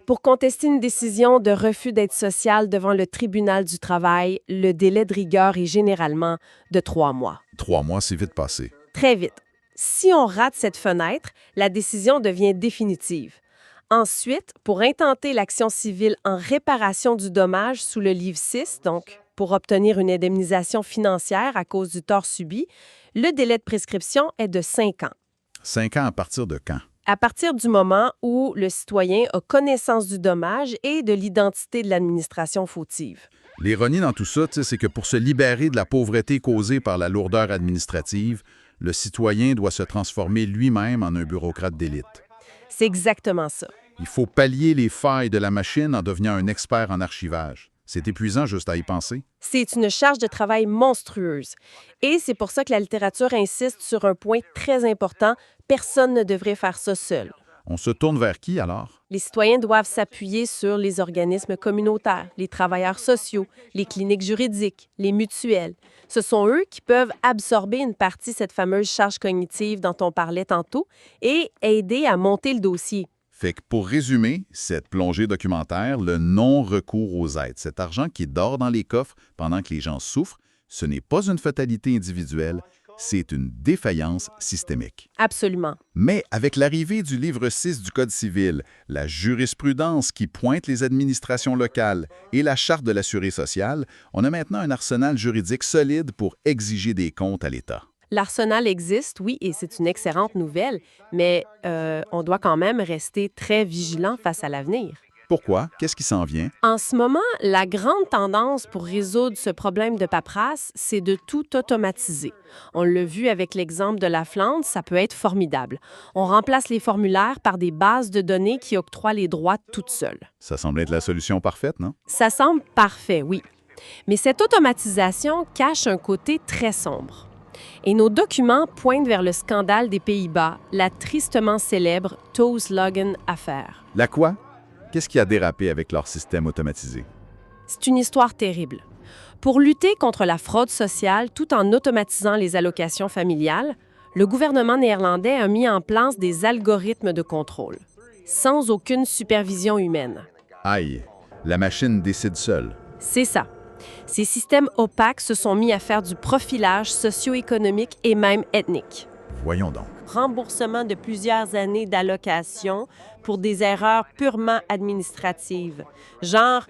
Pour contester une décision de refus d'aide sociale devant le tribunal du travail, le délai de rigueur est généralement de 3 mois.
3 mois, c'est vite passé.
Très vite. Si on rate cette fenêtre, la décision devient définitive. Ensuite, pour intenter l'action civile en réparation du dommage sous le livre 6, donc pour obtenir une indemnisation financière à cause du tort subi, le délai de prescription est de 5 ans.
5 ans à partir de quand?
À partir du moment où le citoyen a connaissance du dommage et de l'identité de l'administration fautive.
L'ironie dans tout ça, c'est que pour se libérer de la pauvreté causée par la lourdeur administrative, le citoyen doit se transformer lui-même en un bureaucrate d'élite.
C'est exactement ça.
Il faut pallier les failles de la machine en devenant un expert en archivage. C'est épuisant juste à y penser.
C'est une charge de travail monstrueuse. Et c'est pour ça que la littérature insiste sur un point très important. Personne ne devrait faire ça seul.
On se tourne vers qui alors?
Les citoyens doivent s'appuyer sur les organismes communautaires, les travailleurs sociaux, les cliniques juridiques, les mutuelles. Ce sont eux qui peuvent absorber une partie de cette fameuse charge cognitive dont on parlait tantôt et aider à monter le dossier.
Fait que pour résumer, cette plongée documentaire, le non-recours aux aides, cet argent qui dort dans les coffres pendant que les gens souffrent, ce n'est pas une fatalité individuelle, c'est une défaillance systémique.
Absolument.
Mais avec l'arrivée du livre 6 du Code civil, la jurisprudence qui pointe les administrations locales et la Charte de l'assuré social, on a maintenant un arsenal juridique solide pour exiger des comptes à l'État.
L'arsenal existe, oui, et c'est une excellente nouvelle, mais on doit quand même rester très vigilant face à l'avenir.
Pourquoi? Qu'est-ce qui s'en vient?
En ce moment, la grande tendance pour résoudre ce problème de paperasse, c'est de tout automatiser. On l'a vu avec l'exemple de la Flandre, ça peut être formidable. On remplace les formulaires par des bases de données qui octroient les droits toutes seules.
Ça semble être la solution parfaite, non?
Ça semble parfait, oui. Mais cette automatisation cache un côté très sombre. Et nos documents pointent vers le scandale des Pays-Bas, la tristement célèbre Toes-Logan affaire.
La quoi? Qu'est-ce qui a dérapé avec leur système automatisé?
C'est une histoire terrible. Pour lutter contre la fraude sociale tout en automatisant les allocations familiales, le gouvernement néerlandais a mis en place des algorithmes de contrôle, sans aucune supervision humaine.
Aïe, la machine décide seule.
C'est ça. Ces systèmes opaques se sont mis à faire du profilage socio-économique et même ethnique.
Voyons donc.
Remboursement de plusieurs années d'allocation pour des erreurs purement administratives, genre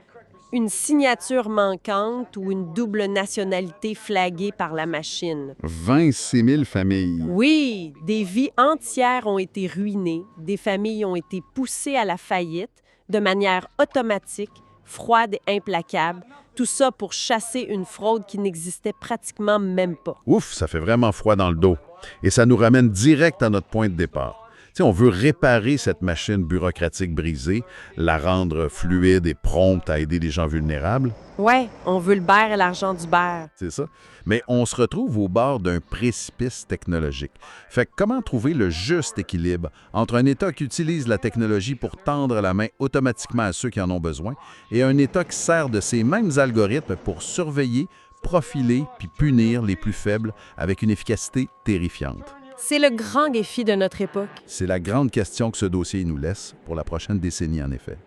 une signature manquante ou une double nationalité flaguée par la machine.
26 000 familles.
Oui, des vies entières ont été ruinées, des familles ont été poussées à la faillite de manière automatique, froide et implacable, tout ça pour chasser une fraude qui n'existait pratiquement même pas.
Ouf, ça fait vraiment froid dans le dos. Et ça nous ramène direct à notre point de départ. On veut réparer cette machine bureaucratique brisée, la rendre fluide et prompte à aider les gens vulnérables.
Ouais, on veut le beurre et l'argent du beurre.
C'est ça. Mais on se retrouve au bord d'un précipice technologique. Fait que comment trouver le juste équilibre entre un État qui utilise la technologie pour tendre la main automatiquement à ceux qui en ont besoin et un État qui sert de ces mêmes algorithmes pour surveiller, profiler puis punir les plus faibles avec une efficacité terrifiante?
C'est le grand défi de notre époque.
C'est la grande question que ce dossier nous laisse pour la prochaine décennie, en effet.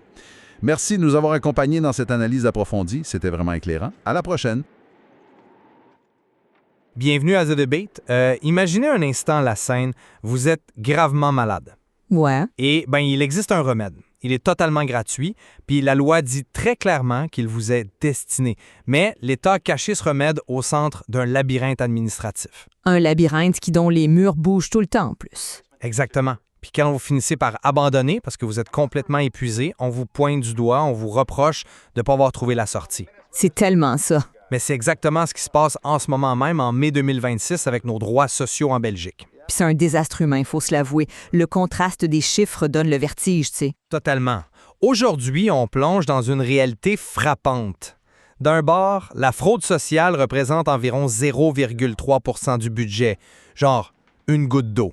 Merci de nous avoir accompagnés dans cette analyse approfondie. C'était vraiment éclairant. À la prochaine.
Bienvenue à The Debate. Imaginez un instant la scène. Vous êtes gravement malade.
Ouais.
Et il existe un remède. Il est totalement gratuit, puis la loi dit très clairement qu'il vous est destiné. Mais l'État a caché ce remède au centre d'un labyrinthe administratif.
Un labyrinthe dont les murs bougent tout le temps en plus.
Exactement. Puis quand vous finissez par abandonner parce que vous êtes complètement épuisé, on vous pointe du doigt, on vous reproche de ne pas avoir trouvé la sortie.
C'est tellement ça.
Mais c'est exactement ce qui se passe en ce moment même, en mai 2026, avec nos droits sociaux en Belgique.
Puis c'est un désastre humain, il faut se l'avouer. Le contraste des chiffres donne le vertige, tu sais.
Totalement. Aujourd'hui, on plonge dans une réalité frappante. D'un bord, la fraude sociale représente environ 0,3 % du budget, genre une goutte d'eau.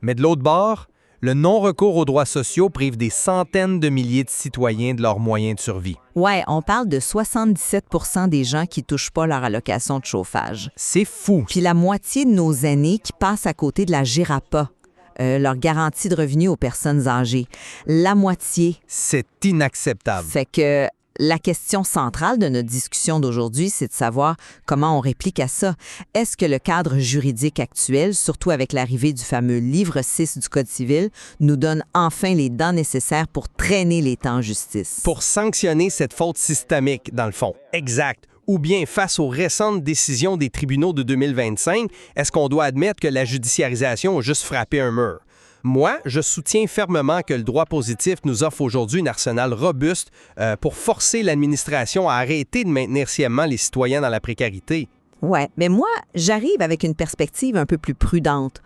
Mais de l'autre bord, le non-recours aux droits sociaux prive des centaines de milliers de citoyens de leurs moyens de survie.
Ouais, on parle de 77 % des gens qui touchent pas leur allocation de chauffage.
C'est fou.
Puis la moitié de nos aînés qui passent à côté de la GERAPA, leur garantie de revenus aux personnes âgées. La moitié.
C'est inacceptable.
Fait que la question centrale de notre discussion d'aujourd'hui, c'est de savoir comment on réplique à ça. Est-ce que le cadre juridique actuel, surtout avec l'arrivée du fameux livre 6 du Code civil, nous donne enfin les dents nécessaires pour traîner les temps en justice?
Pour sanctionner cette faute systémique, dans le fond. Exact. Ou bien, face aux récentes décisions des tribunaux de 2025, est-ce qu'on doit admettre que la judiciarisation a juste frappé un mur? Moi, je soutiens fermement que le droit positif nous offre aujourd'hui un arsenal robuste pour forcer l'administration à arrêter de maintenir sciemment les citoyens dans la précarité.
Ouais, mais moi, j'arrive avec une perspective un peu plus prudente,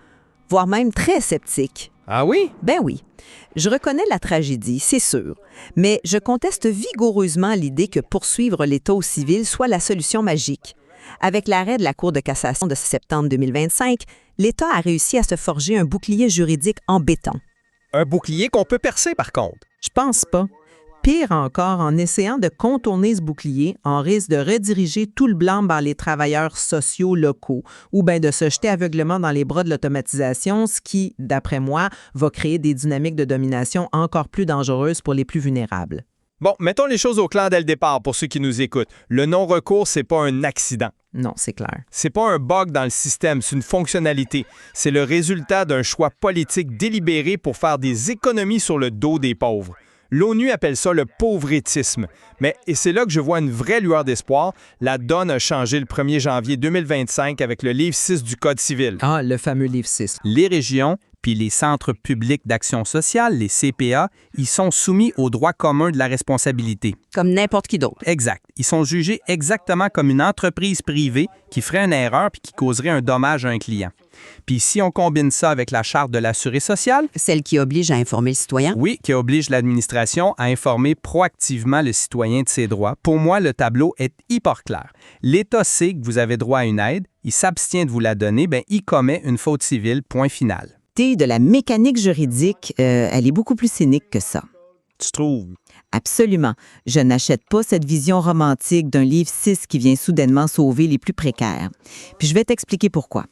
voire même très sceptique.
Ah oui?
Ben oui. Je reconnais la tragédie, c'est sûr, mais je conteste vigoureusement l'idée que poursuivre l'État au civil soit la solution magique. Avec l'arrêt de la Cour de cassation de septembre 2025, l'État a réussi à se forger un bouclier juridique en béton.
Un bouclier qu'on peut percer, par contre.
Je pense pas. Pire encore, en essayant de contourner ce bouclier, on risque de rediriger tout le blâme vers les travailleurs sociaux locaux ou bien de se jeter aveuglément dans les bras de l'automatisation, ce qui, d'après moi, va créer des dynamiques de domination encore plus dangereuses pour les plus vulnérables.
Bon, mettons les choses au clair dès le départ pour ceux qui nous écoutent. Le non-recours, c'est pas un accident.
Non, c'est clair.
C'est pas un bug dans le système, c'est une fonctionnalité. C'est le résultat d'un choix politique délibéré pour faire des économies sur le dos des pauvres. L'ONU appelle ça le pauvrétisme. Et c'est là que je vois une vraie lueur d'espoir. La donne a changé le 1er janvier 2025 avec le livre 6 du Code civil.
Ah, le fameux livre 6.
Les régions puis les centres publics d'action sociale, les CPA, ils sont soumis au droit commun de la responsabilité.
Comme n'importe qui d'autre.
Exact. Ils sont jugés exactement comme une entreprise privée qui ferait une erreur puis qui causerait un dommage à un client. Puis si on combine ça avec la Charte de l'assuré social...
Celle qui oblige à informer le citoyen?
Oui, qui oblige l'administration à informer proactivement le citoyen de ses droits. Pour moi, le tableau est hyper clair. L'État sait que vous avez droit à une aide, il s'abstient de vous la donner, il commet une faute civile, point final.
De la mécanique juridique, elle est beaucoup plus cynique que ça.
Tu trouves?
Absolument. Je n'achète pas cette vision romantique d'un livre 6 qui vient soudainement sauver les plus précaires. Puis je vais t'expliquer pourquoi.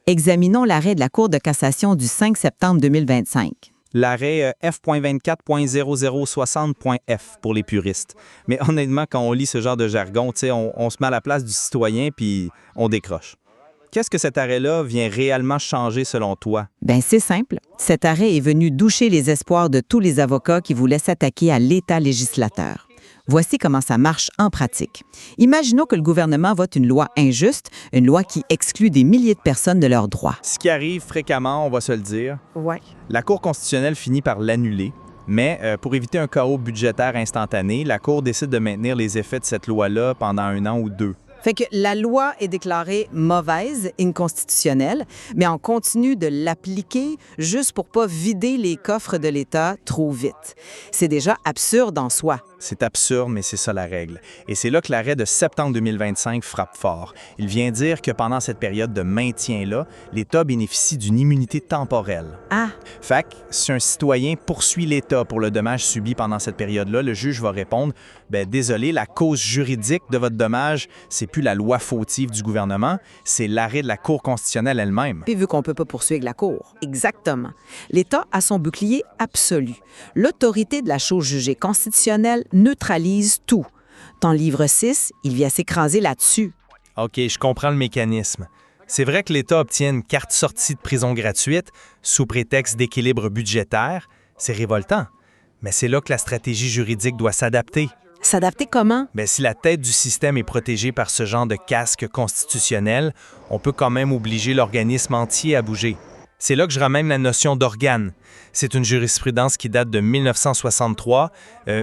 Examinons l'arrêt de la Cour de cassation du 5 septembre 2025.
L'arrêt F.24.0060.F pour les puristes. Mais honnêtement, quand on lit ce genre de jargon, on se met à la place du citoyen puis on décroche. Qu'est-ce que cet arrêt-là vient réellement changer selon toi?
C'est simple. Cet arrêt est venu doucher les espoirs de tous les avocats qui voulaient s'attaquer à l'État législateur. Voici comment ça marche en pratique. Imaginons que le gouvernement vote une loi injuste, une loi qui exclut des milliers de personnes de leurs droits.
Ce qui arrive fréquemment, on va se le dire.
Ouais.
La Cour constitutionnelle finit par l'annuler. Mais pour éviter un chaos budgétaire instantané, la Cour décide de maintenir les effets de cette loi-là pendant 1 an ou 2.
Fait que la loi est déclarée mauvaise, inconstitutionnelle, mais on continue de l'appliquer juste pour pas vider les coffres de l'État trop vite. C'est déjà absurde en soi.
C'est absurde, mais c'est ça la règle. Et c'est là que l'arrêt de septembre 2025 frappe fort. Il vient dire que pendant cette période de maintien-là, l'État bénéficie d'une immunité temporelle.
Ah,
Fait que si un citoyen poursuit l'État pour le dommage subi pendant cette période-là, le juge va répondre « Désolé, la cause juridique de votre dommage, c'est plus la loi fautive du gouvernement, c'est l'arrêt de la Cour constitutionnelle elle-même. »
puis vu qu'on ne peut pas poursuivre la Cour. Exactement. L'État a son bouclier absolu. L'autorité de la chose jugée constitutionnelle neutralise tout. Ton livre 6, il vient s'écraser là-dessus.
OK, je comprends le mécanisme. C'est vrai que l'État obtient une carte sortie de prison gratuite sous prétexte d'équilibre budgétaire. C'est révoltant. Mais c'est là que la stratégie juridique doit s'adapter.
S'adapter comment?
Si la tête du système est protégée par ce genre de casque constitutionnel, on peut quand même obliger l'organisme entier à bouger. C'est là que je ramène la notion d'organe. C'est une jurisprudence qui date de 1963,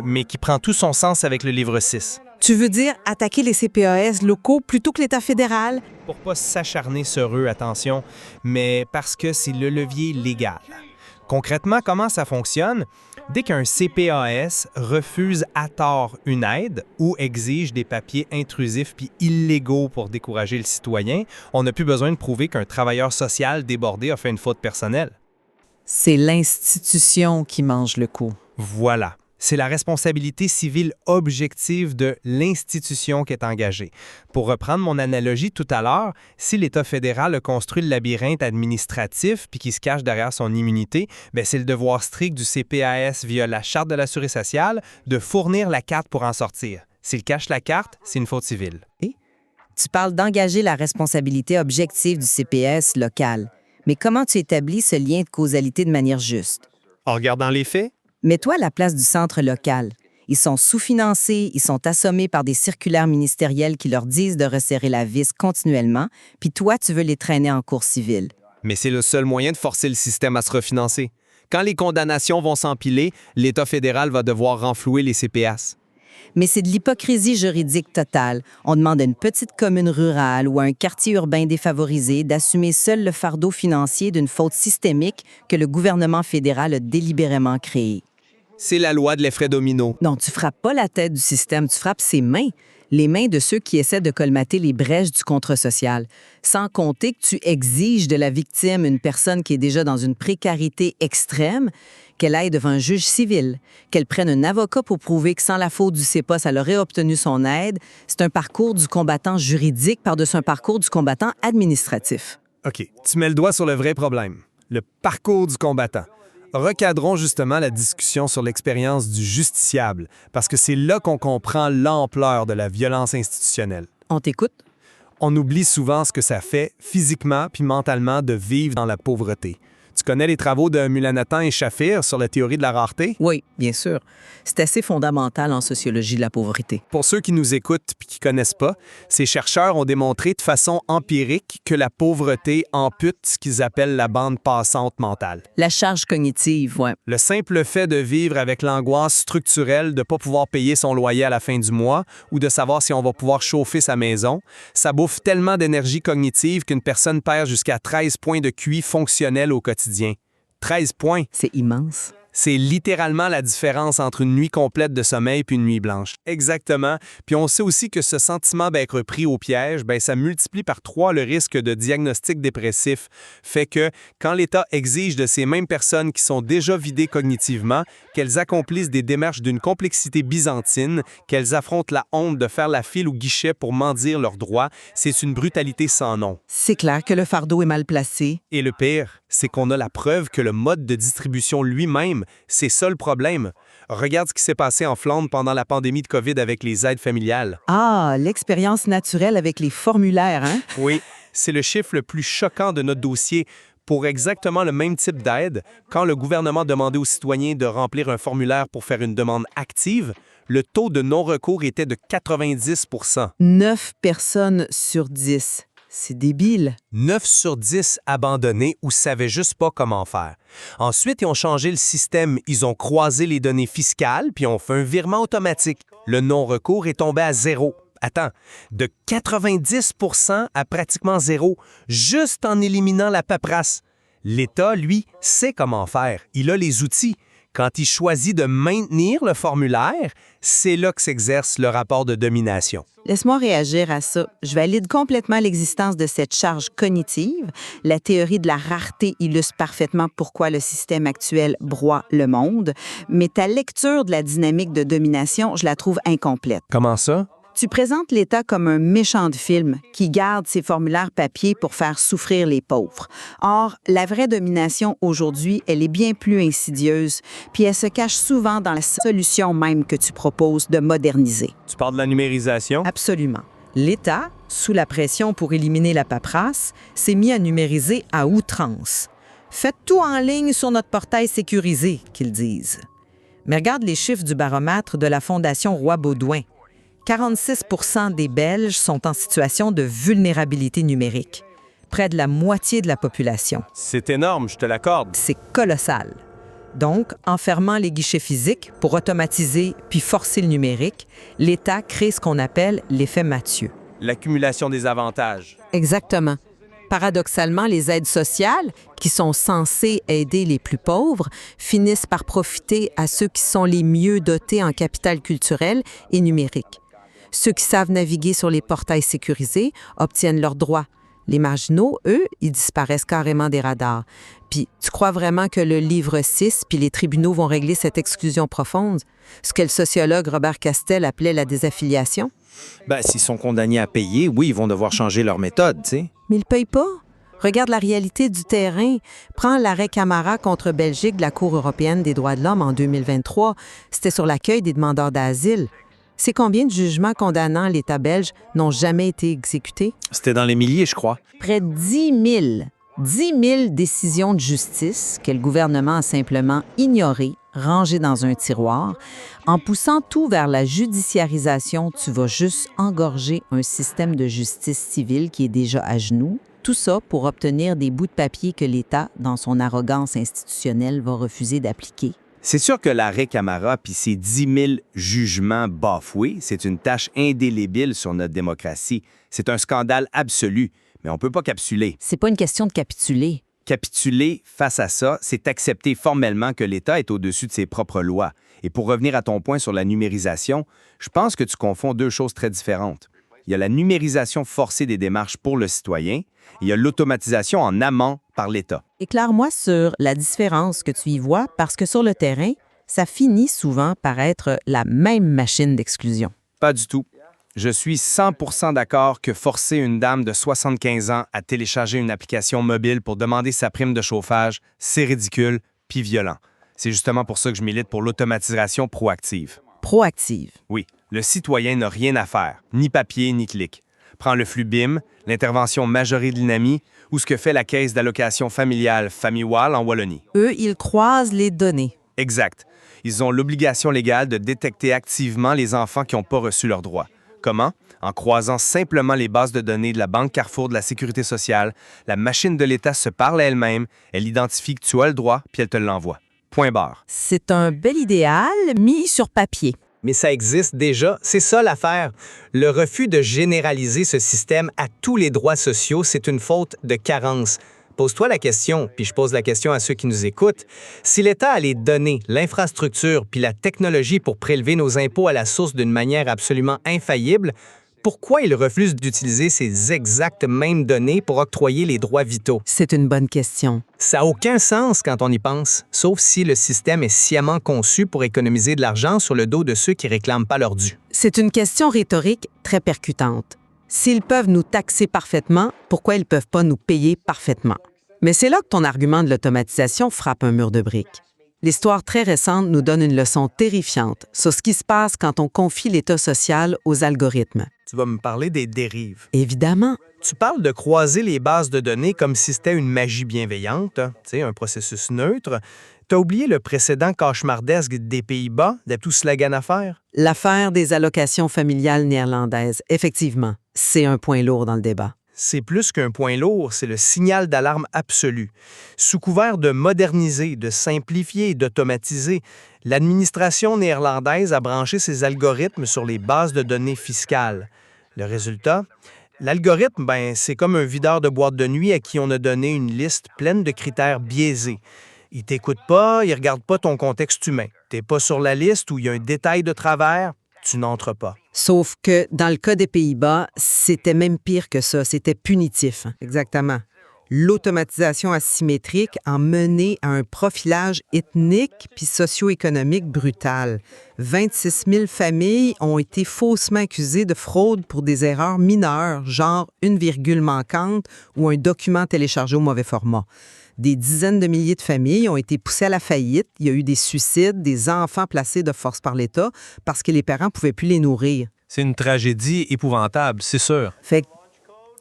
mais qui prend tout son sens avec le livre 6.
Tu veux dire attaquer les CPAS locaux plutôt que l'État fédéral?
Pour pas s'acharner sur eux, attention, mais parce que c'est le levier légal. Concrètement, comment ça fonctionne? Dès qu'un CPAS refuse à tort une aide ou exige des papiers intrusifs puis illégaux pour décourager le citoyen, on n'a plus besoin de prouver qu'un travailleur social débordé a fait une faute personnelle.
C'est l'institution qui mange le coup.
Voilà. C'est la responsabilité civile objective de l'institution qui est engagée. Pour reprendre mon analogie tout à l'heure, si l'État fédéral a construit le labyrinthe administratif puis qui se cache derrière son immunité, c'est le devoir strict du CPAS via la Charte de la Sécurité sociale de fournir la carte pour en sortir. S'il cache la carte, c'est une faute civile.
Tu parles d'engager la responsabilité objective du CPS local. Mais comment tu établis ce lien de causalité de manière juste?
En regardant les faits,
Mets-toi à la place du centre local. Ils sont sous-financés, ils sont assommés par des circulaires ministérielles qui leur disent de resserrer la vis continuellement, puis toi, tu veux les traîner en cour civile.
mais c'est le seul moyen de forcer le système à se refinancer. Quand les condamnations vont s'empiler, l'État fédéral va devoir renflouer les CPAS.
Mais c'est de l'hypocrisie juridique totale. On demande à une petite commune rurale ou à un quartier urbain défavorisé d'assumer seul le fardeau financier d'une faute systémique que le gouvernement fédéral a délibérément créée.
C'est la loi de l'effet domino.
Non, tu frappes pas la tête du système, tu frappes ses mains. Les mains de ceux qui essaient de colmater les brèches du contrat social. Sans compter que tu exiges de la victime, une personne qui est déjà dans une précarité extrême, qu'elle aille devant un juge civil, qu'elle prenne un avocat pour prouver que sans la faute du CEPOS, elle aurait obtenu son aide. C'est un parcours du combattant juridique par-dessus un parcours du combattant administratif.
OK, tu mets le doigt sur le vrai problème, le parcours du combattant. Recadrons justement la discussion sur l'expérience du justiciable, parce que c'est là qu'on comprend l'ampleur de la violence institutionnelle.
On t'écoute?
On oublie souvent ce que ça fait physiquement puis mentalement de vivre dans la pauvreté. Tu connais les travaux de Mulanathan et Shafir sur la théorie de la rareté?
Oui, bien sûr. C'est assez fondamental en sociologie de la pauvreté.
Pour ceux qui nous écoutent et qui ne connaissent pas, ces chercheurs ont démontré de façon empirique que la pauvreté ampute ce qu'ils appellent la bande passante mentale.
La charge cognitive, oui.
Le simple fait de vivre avec l'angoisse structurelle de ne pas pouvoir payer son loyer à la fin du mois ou de savoir si on va pouvoir chauffer sa maison, ça bouffe tellement d'énergie cognitive qu'une personne perd jusqu'à 13 points de QI fonctionnel au quotidien. 13 points.
C'est immense.
C'est littéralement la différence entre une nuit complète de sommeil puis une nuit blanche. Exactement. Puis on sait aussi que ce sentiment d'être pris au piège, ça multiplie par 3 le risque de diagnostic dépressif. Fait que quand l'État exige de ces mêmes personnes qui sont déjà vidées cognitivement qu'elles accomplissent des démarches d'une complexité byzantine, qu'elles affrontent la honte de faire la file au guichet pour mendier leurs droits, c'est une brutalité sans nom.
C'est clair que le fardeau est mal placé.
Et le pire, c'est qu'on a la preuve que le mode de distribution lui-même, c'est ça le problème. Regarde ce qui s'est passé en Flandre pendant la pandémie de COVID avec les aides familiales.
Ah, l'expérience naturelle avec les formulaires, hein?
Oui, c'est le chiffre le plus choquant de notre dossier. Pour exactement le même type d'aide, quand le gouvernement demandait aux citoyens de remplir un formulaire pour faire une demande active, le taux de non-recours était de 90 %.
9 personnes sur 10. C'est débile.
9 sur 10 abandonnés ou savaient juste pas comment faire. Ensuite, ils ont changé le système. Ils ont croisé les données fiscales puis ont fait un virement automatique. Le non-recours est tombé à 0. Attends, de 90 % à pratiquement 0, juste en éliminant la paperasse. L'État, lui, sait comment faire. Il a les outils.
Quand il choisit de maintenir le formulaire, c'est là que s'exerce le rapport de domination.
Laisse-moi réagir à ça. Je valide complètement l'existence de cette charge cognitive. La théorie de la rareté illustre parfaitement pourquoi le système actuel broie le monde. Mais ta lecture de la dynamique de domination, je la trouve incomplète.
Comment ça?
Tu présentes l'État comme un méchant de film qui garde ses formulaires papier pour faire souffrir les pauvres. Or, la vraie domination aujourd'hui, elle est bien plus insidieuse, puis elle se cache souvent dans la solution même que tu proposes de moderniser.
Tu parles de la numérisation?
Absolument. L'État, sous la pression pour éliminer la paperasse, s'est mis à numériser à outrance. Faites tout en ligne sur notre portail sécurisé, qu'ils disent. Mais regarde les chiffres du baromètre de la Fondation Roi-Baudouin. 46 % des Belges sont en situation de vulnérabilité numérique. Près de la moitié de la population.
C'est énorme, je te l'accorde.
C'est colossal. Donc, en fermant les guichets physiques pour automatiser puis forcer le numérique, l'État crée ce qu'on appelle l'effet Mathieu.
L'accumulation des avantages.
Exactement. Paradoxalement, les aides sociales, qui sont censées aider les plus pauvres, finissent par profiter à ceux qui sont les mieux dotés en capital culturel et numérique. Ceux qui savent naviguer sur les portails sécurisés obtiennent leurs droits. Les marginaux, eux, ils disparaissent carrément des radars. Puis, tu crois vraiment que le livre 6 puis les tribunaux vont régler cette exclusion profonde? Ce que le sociologue Robert Castel appelait la désaffiliation?
S'ils sont condamnés à payer, oui, ils vont devoir changer leur méthode, tu sais.
Mais ils ne payent pas. Regarde la réalité du terrain. Prends l'arrêt Camara contre Belgique de la Cour européenne des droits de l'homme en 2023. C'était sur l'accueil des demandeurs d'asile. C'est combien de jugements condamnant l'État belge n'ont jamais été exécutés?
C'était dans les milliers, je crois.
Près de 10 000. 10 000 décisions de justice que le gouvernement a simplement ignorées, rangées dans un tiroir. En poussant tout vers la judiciarisation, tu vas juste engorger un système de justice civile qui est déjà à genoux. Tout ça pour obtenir des bouts de papier que l'État, dans son arrogance institutionnelle, va refuser d'appliquer.
C'est sûr que l'arrêt Camara puis ses 10 000 jugements bafoués, c'est une tâche indélébile sur notre démocratie. C'est un scandale absolu, mais on ne peut pas capituler.
C'est pas une question de capituler.
Capituler face à ça, c'est accepter formellement que l'État est au-dessus de ses propres lois. Et pour revenir à ton point sur la numérisation, je pense que tu confonds deux choses très différentes. Il y a la numérisation forcée des démarches pour le citoyen, et il y a l'automatisation en amont par l'État.
Éclaire-moi sur la différence que tu y vois, parce que sur le terrain, ça finit souvent par être la même machine d'exclusion.
Pas du tout. Je suis 100% d'accord que forcer une dame de 75 ans à télécharger une application mobile pour demander sa prime de chauffage, c'est ridicule puis violent. C'est justement pour ça que je milite pour l'automatisation proactive.
Proactive.
Oui, le citoyen n'a rien à faire, ni papier, ni clic. Prends le flux BIM, l'intervention majorée de l'INAMI ou ce que fait la Caisse d'allocation familiale Famille-Wall en Wallonie.
Eux, ils croisent les données.
Exact. Ils ont l'obligation légale de détecter activement les enfants qui n'ont pas reçu leurs droits. Comment? En croisant simplement les bases de données de la Banque Carrefour de la Sécurité sociale, la machine de l'État se parle à elle-même, elle identifie que tu as le droit, puis elle te l'envoie. Point barre.
C'est un bel idéal mis sur papier.
Mais ça existe déjà, c'est ça l'affaire. Le refus de généraliser ce système à tous les droits sociaux, c'est une faute de carence. Pose-toi la question, puis je pose la question à ceux qui nous écoutent. Si l'État a les données, l'infrastructure puis la technologie pour prélever nos impôts à la source d'une manière absolument infaillible, pourquoi il refuse d'utiliser ces exactes mêmes données pour octroyer les droits vitaux?
C'est une bonne question.
Ça n'a aucun sens quand on y pense, sauf si le système est sciemment conçu pour économiser de l'argent sur le dos de ceux qui réclament pas leur dû.
C'est une question rhétorique très percutante. S'ils peuvent nous taxer parfaitement, pourquoi ils ne peuvent pas nous payer parfaitement? Mais c'est là que ton argument de l'automatisation frappe un mur de briques. L'histoire très récente nous donne une leçon terrifiante sur ce qui se passe quand on confie l'État social aux algorithmes.
Tu vas me parler des dérives.
Évidemment.
Tu parles de croiser les bases de données comme si c'était une magie bienveillante, un processus neutre. T'as oublié le précédent cauchemardesque des Pays-Bas, de tout slogan à faire?
L'affaire des allocations familiales néerlandaises, effectivement, c'est un point lourd dans le débat.
C'est plus qu'un point lourd, c'est le signal d'alarme absolu. Sous couvert de moderniser, de simplifier et d'automatiser, l'administration néerlandaise a branché ses algorithmes sur les bases de données fiscales. Le résultat? L'algorithme, c'est comme un videur de boîte de nuit à qui on a donné une liste pleine de critères biaisés. Ils t'écoutent pas, ils regardent pas ton contexte humain. T'es pas sur la liste où il y a un détail de travers, tu n'entres pas.
Sauf que dans le cas des Pays-Bas, c'était même pire que ça, c'était punitif.
Exactement. L'automatisation asymétrique a mené à un profilage ethnique puis socio-économique brutal. 26 000 familles ont été faussement accusées de fraude pour des erreurs mineures, genre une virgule manquante ou un document téléchargé au mauvais format. Des dizaines de milliers de familles ont été poussées à la faillite. Il y a eu des suicides, des enfants placés de force par l'État parce que les parents ne pouvaient plus les nourrir.
C'est une tragédie épouvantable, c'est sûr.
Fait que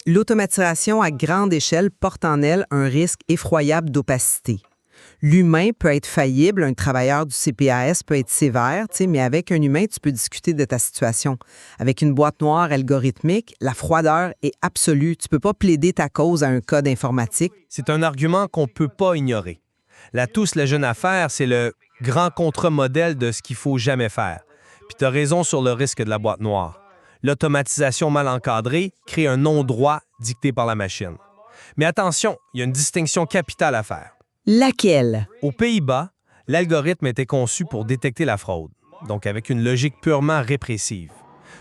l'automatisation à grande échelle porte en elle un risque effroyable d'opacité. L'humain peut être faillible, un travailleur du CPAS peut être sévère, mais avec un humain, tu peux discuter de ta situation. Avec une boîte noire algorithmique, la froideur est absolue. Tu ne peux pas plaider ta cause à un code informatique.
C'est un argument qu'on ne peut pas ignorer. La Tous la jeune affaire, c'est le grand contre-modèle de ce qu'il ne faut jamais faire. Puis tu as raison sur le risque de la boîte noire. L'automatisation mal encadrée crée un non-droit dicté par la machine. Mais attention, il y a une distinction capitale à faire.
Laquelle?
Aux Pays-Bas, l'algorithme était conçu pour détecter la fraude, donc avec une logique purement répressive.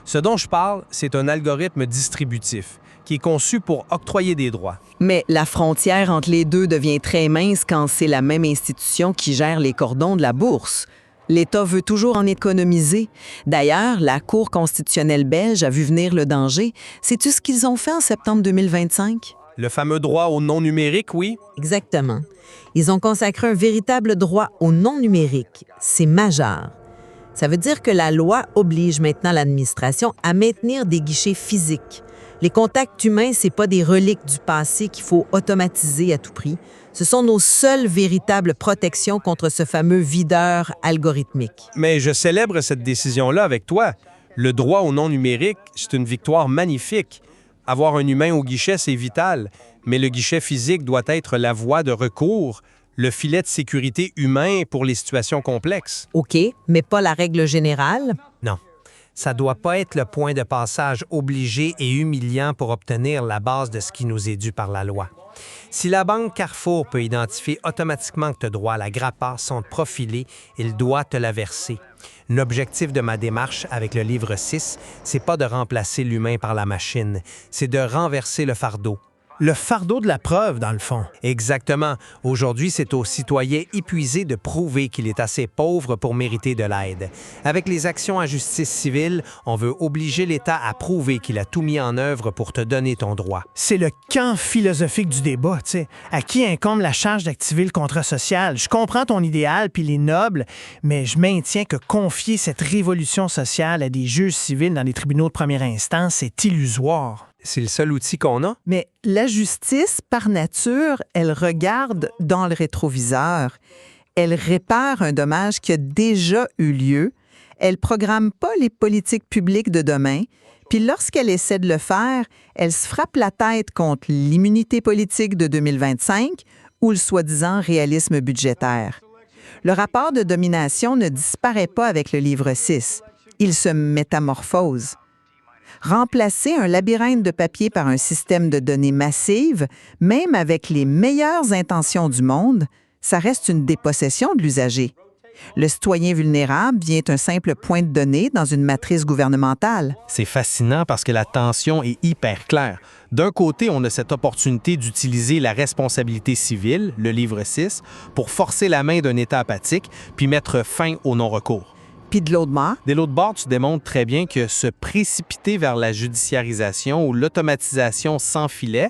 Ce dont je parle, c'est un algorithme distributif qui est conçu pour octroyer des droits.
Mais la frontière entre les deux devient très mince quand c'est la même institution qui gère les cordons de la bourse. L'État veut toujours en économiser. D'ailleurs, la Cour constitutionnelle belge a vu venir le danger. Sais-tu ce qu'ils ont fait en septembre 2025?
Le fameux droit au non numérique, oui?
Exactement. Ils ont consacré un véritable droit au non numérique. C'est majeur. Ça veut dire que la loi oblige maintenant l'administration à maintenir des guichets physiques. Les contacts humains, ce n'est pas des reliques du passé qu'il faut automatiser à tout prix. Ce sont nos seules véritables protections contre ce fameux videur algorithmique.
Mais je célèbre cette décision-là avec toi. Le droit au non numérique, c'est une victoire magnifique. Avoir un humain au guichet, c'est vital, mais le guichet physique doit être la voie de recours, le filet de sécurité humain pour les situations complexes.
OK, mais pas la règle générale?
Non. Ça ne doit pas être le point de passage obligé et humiliant pour obtenir la base de ce qui nous est dû par la loi. Si la banque Carrefour peut identifier automatiquement que tu as droit à la grappa sans te profiler, il doit te la verser. L'objectif de ma démarche avec le livre 6, c'est pas de remplacer l'humain par la machine, c'est de renverser le fardeau.
Le fardeau de la preuve, dans le fond.
Exactement. Aujourd'hui, c'est au citoyen épuisé de prouver qu'il est assez pauvre pour mériter de l'aide. Avec les actions en justice civile, on veut obliger l'État à prouver qu'il a tout mis en œuvre pour te donner ton droit.
C'est le camp philosophique du débat, tu sais. À qui incombe la charge d'activer le contrat social? Je comprends ton idéal puis les nobles, mais je maintiens que confier cette révolution sociale à des juges civils dans des tribunaux de première instance, c'est illusoire.
C'est le seul outil qu'on a.
Mais la justice, par nature, elle regarde dans le rétroviseur. Elle répare un dommage qui a déjà eu lieu. Elle programme pas les politiques publiques de demain. Puis lorsqu'elle essaie de le faire, elle se frappe la tête contre l'immunité politique de 2025 ou le soi-disant réalisme budgétaire. Le rapport de domination ne disparaît pas avec le livre 6. Il se métamorphose. Remplacer un labyrinthe de papier par un système de données massives, même avec les meilleures intentions du monde, ça reste une dépossession de l'usager. Le citoyen vulnérable vient un simple point de données dans une matrice gouvernementale.
C'est fascinant parce que la tension est hyper claire. D'un côté, on a cette opportunité d'utiliser la responsabilité civile, le livre 6, pour forcer la main d'un État apathique puis mettre fin au non-recours.
Puis de l'autre bord?
De l'autre bord, tu démontres très bien que se précipiter vers la judiciarisation ou l'automatisation sans filet,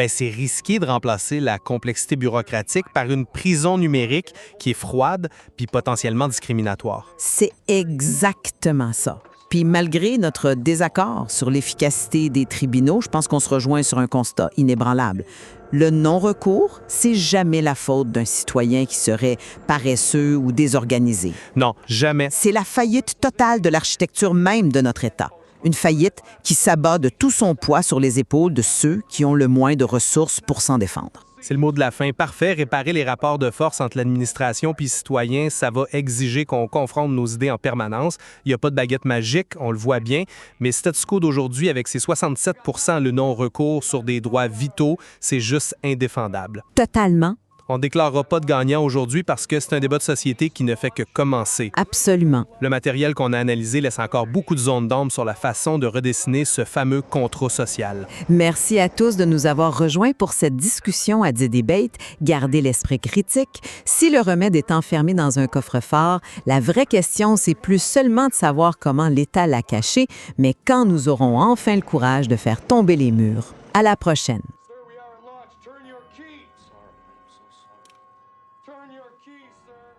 c'est risqué de remplacer la complexité bureaucratique par une prison numérique qui est froide puis potentiellement discriminatoire.
C'est exactement ça. Puis malgré notre désaccord sur l'efficacité des tribunaux, je pense qu'on se rejoint sur un constat inébranlable. Le non-recours, c'est jamais la faute d'un citoyen qui serait paresseux ou désorganisé.
Non, jamais.
C'est la faillite totale de l'architecture même de notre État. Une faillite qui s'abat de tout son poids sur les épaules de ceux qui ont le moins de ressources pour s'en défendre.
C'est le mot de la fin. Parfait. Réparer les rapports de force entre l'administration puis les citoyens, ça va exiger qu'on confronte nos idées en permanence. Il n'y a pas de baguette magique, on le voit bien, mais status quo d'aujourd'hui, avec ses 67 % le non-recours sur des droits vitaux, c'est juste indéfendable.
Totalement.
On ne déclarera pas de gagnant aujourd'hui parce que c'est un débat de société qui ne fait que commencer.
Absolument.
Le matériel qu'on a analysé laisse encore beaucoup de zones d'ombre sur la façon de redessiner ce fameux contrat social.
Merci à tous de nous avoir rejoints pour cette discussion à D-Debate. Gardez l'esprit critique. Si le remède est enfermé dans un coffre-fort, la vraie question, c'est plus seulement de savoir comment l'État l'a caché, mais quand nous aurons enfin le courage de faire tomber les murs. À la prochaine.
Turn your keys, sir.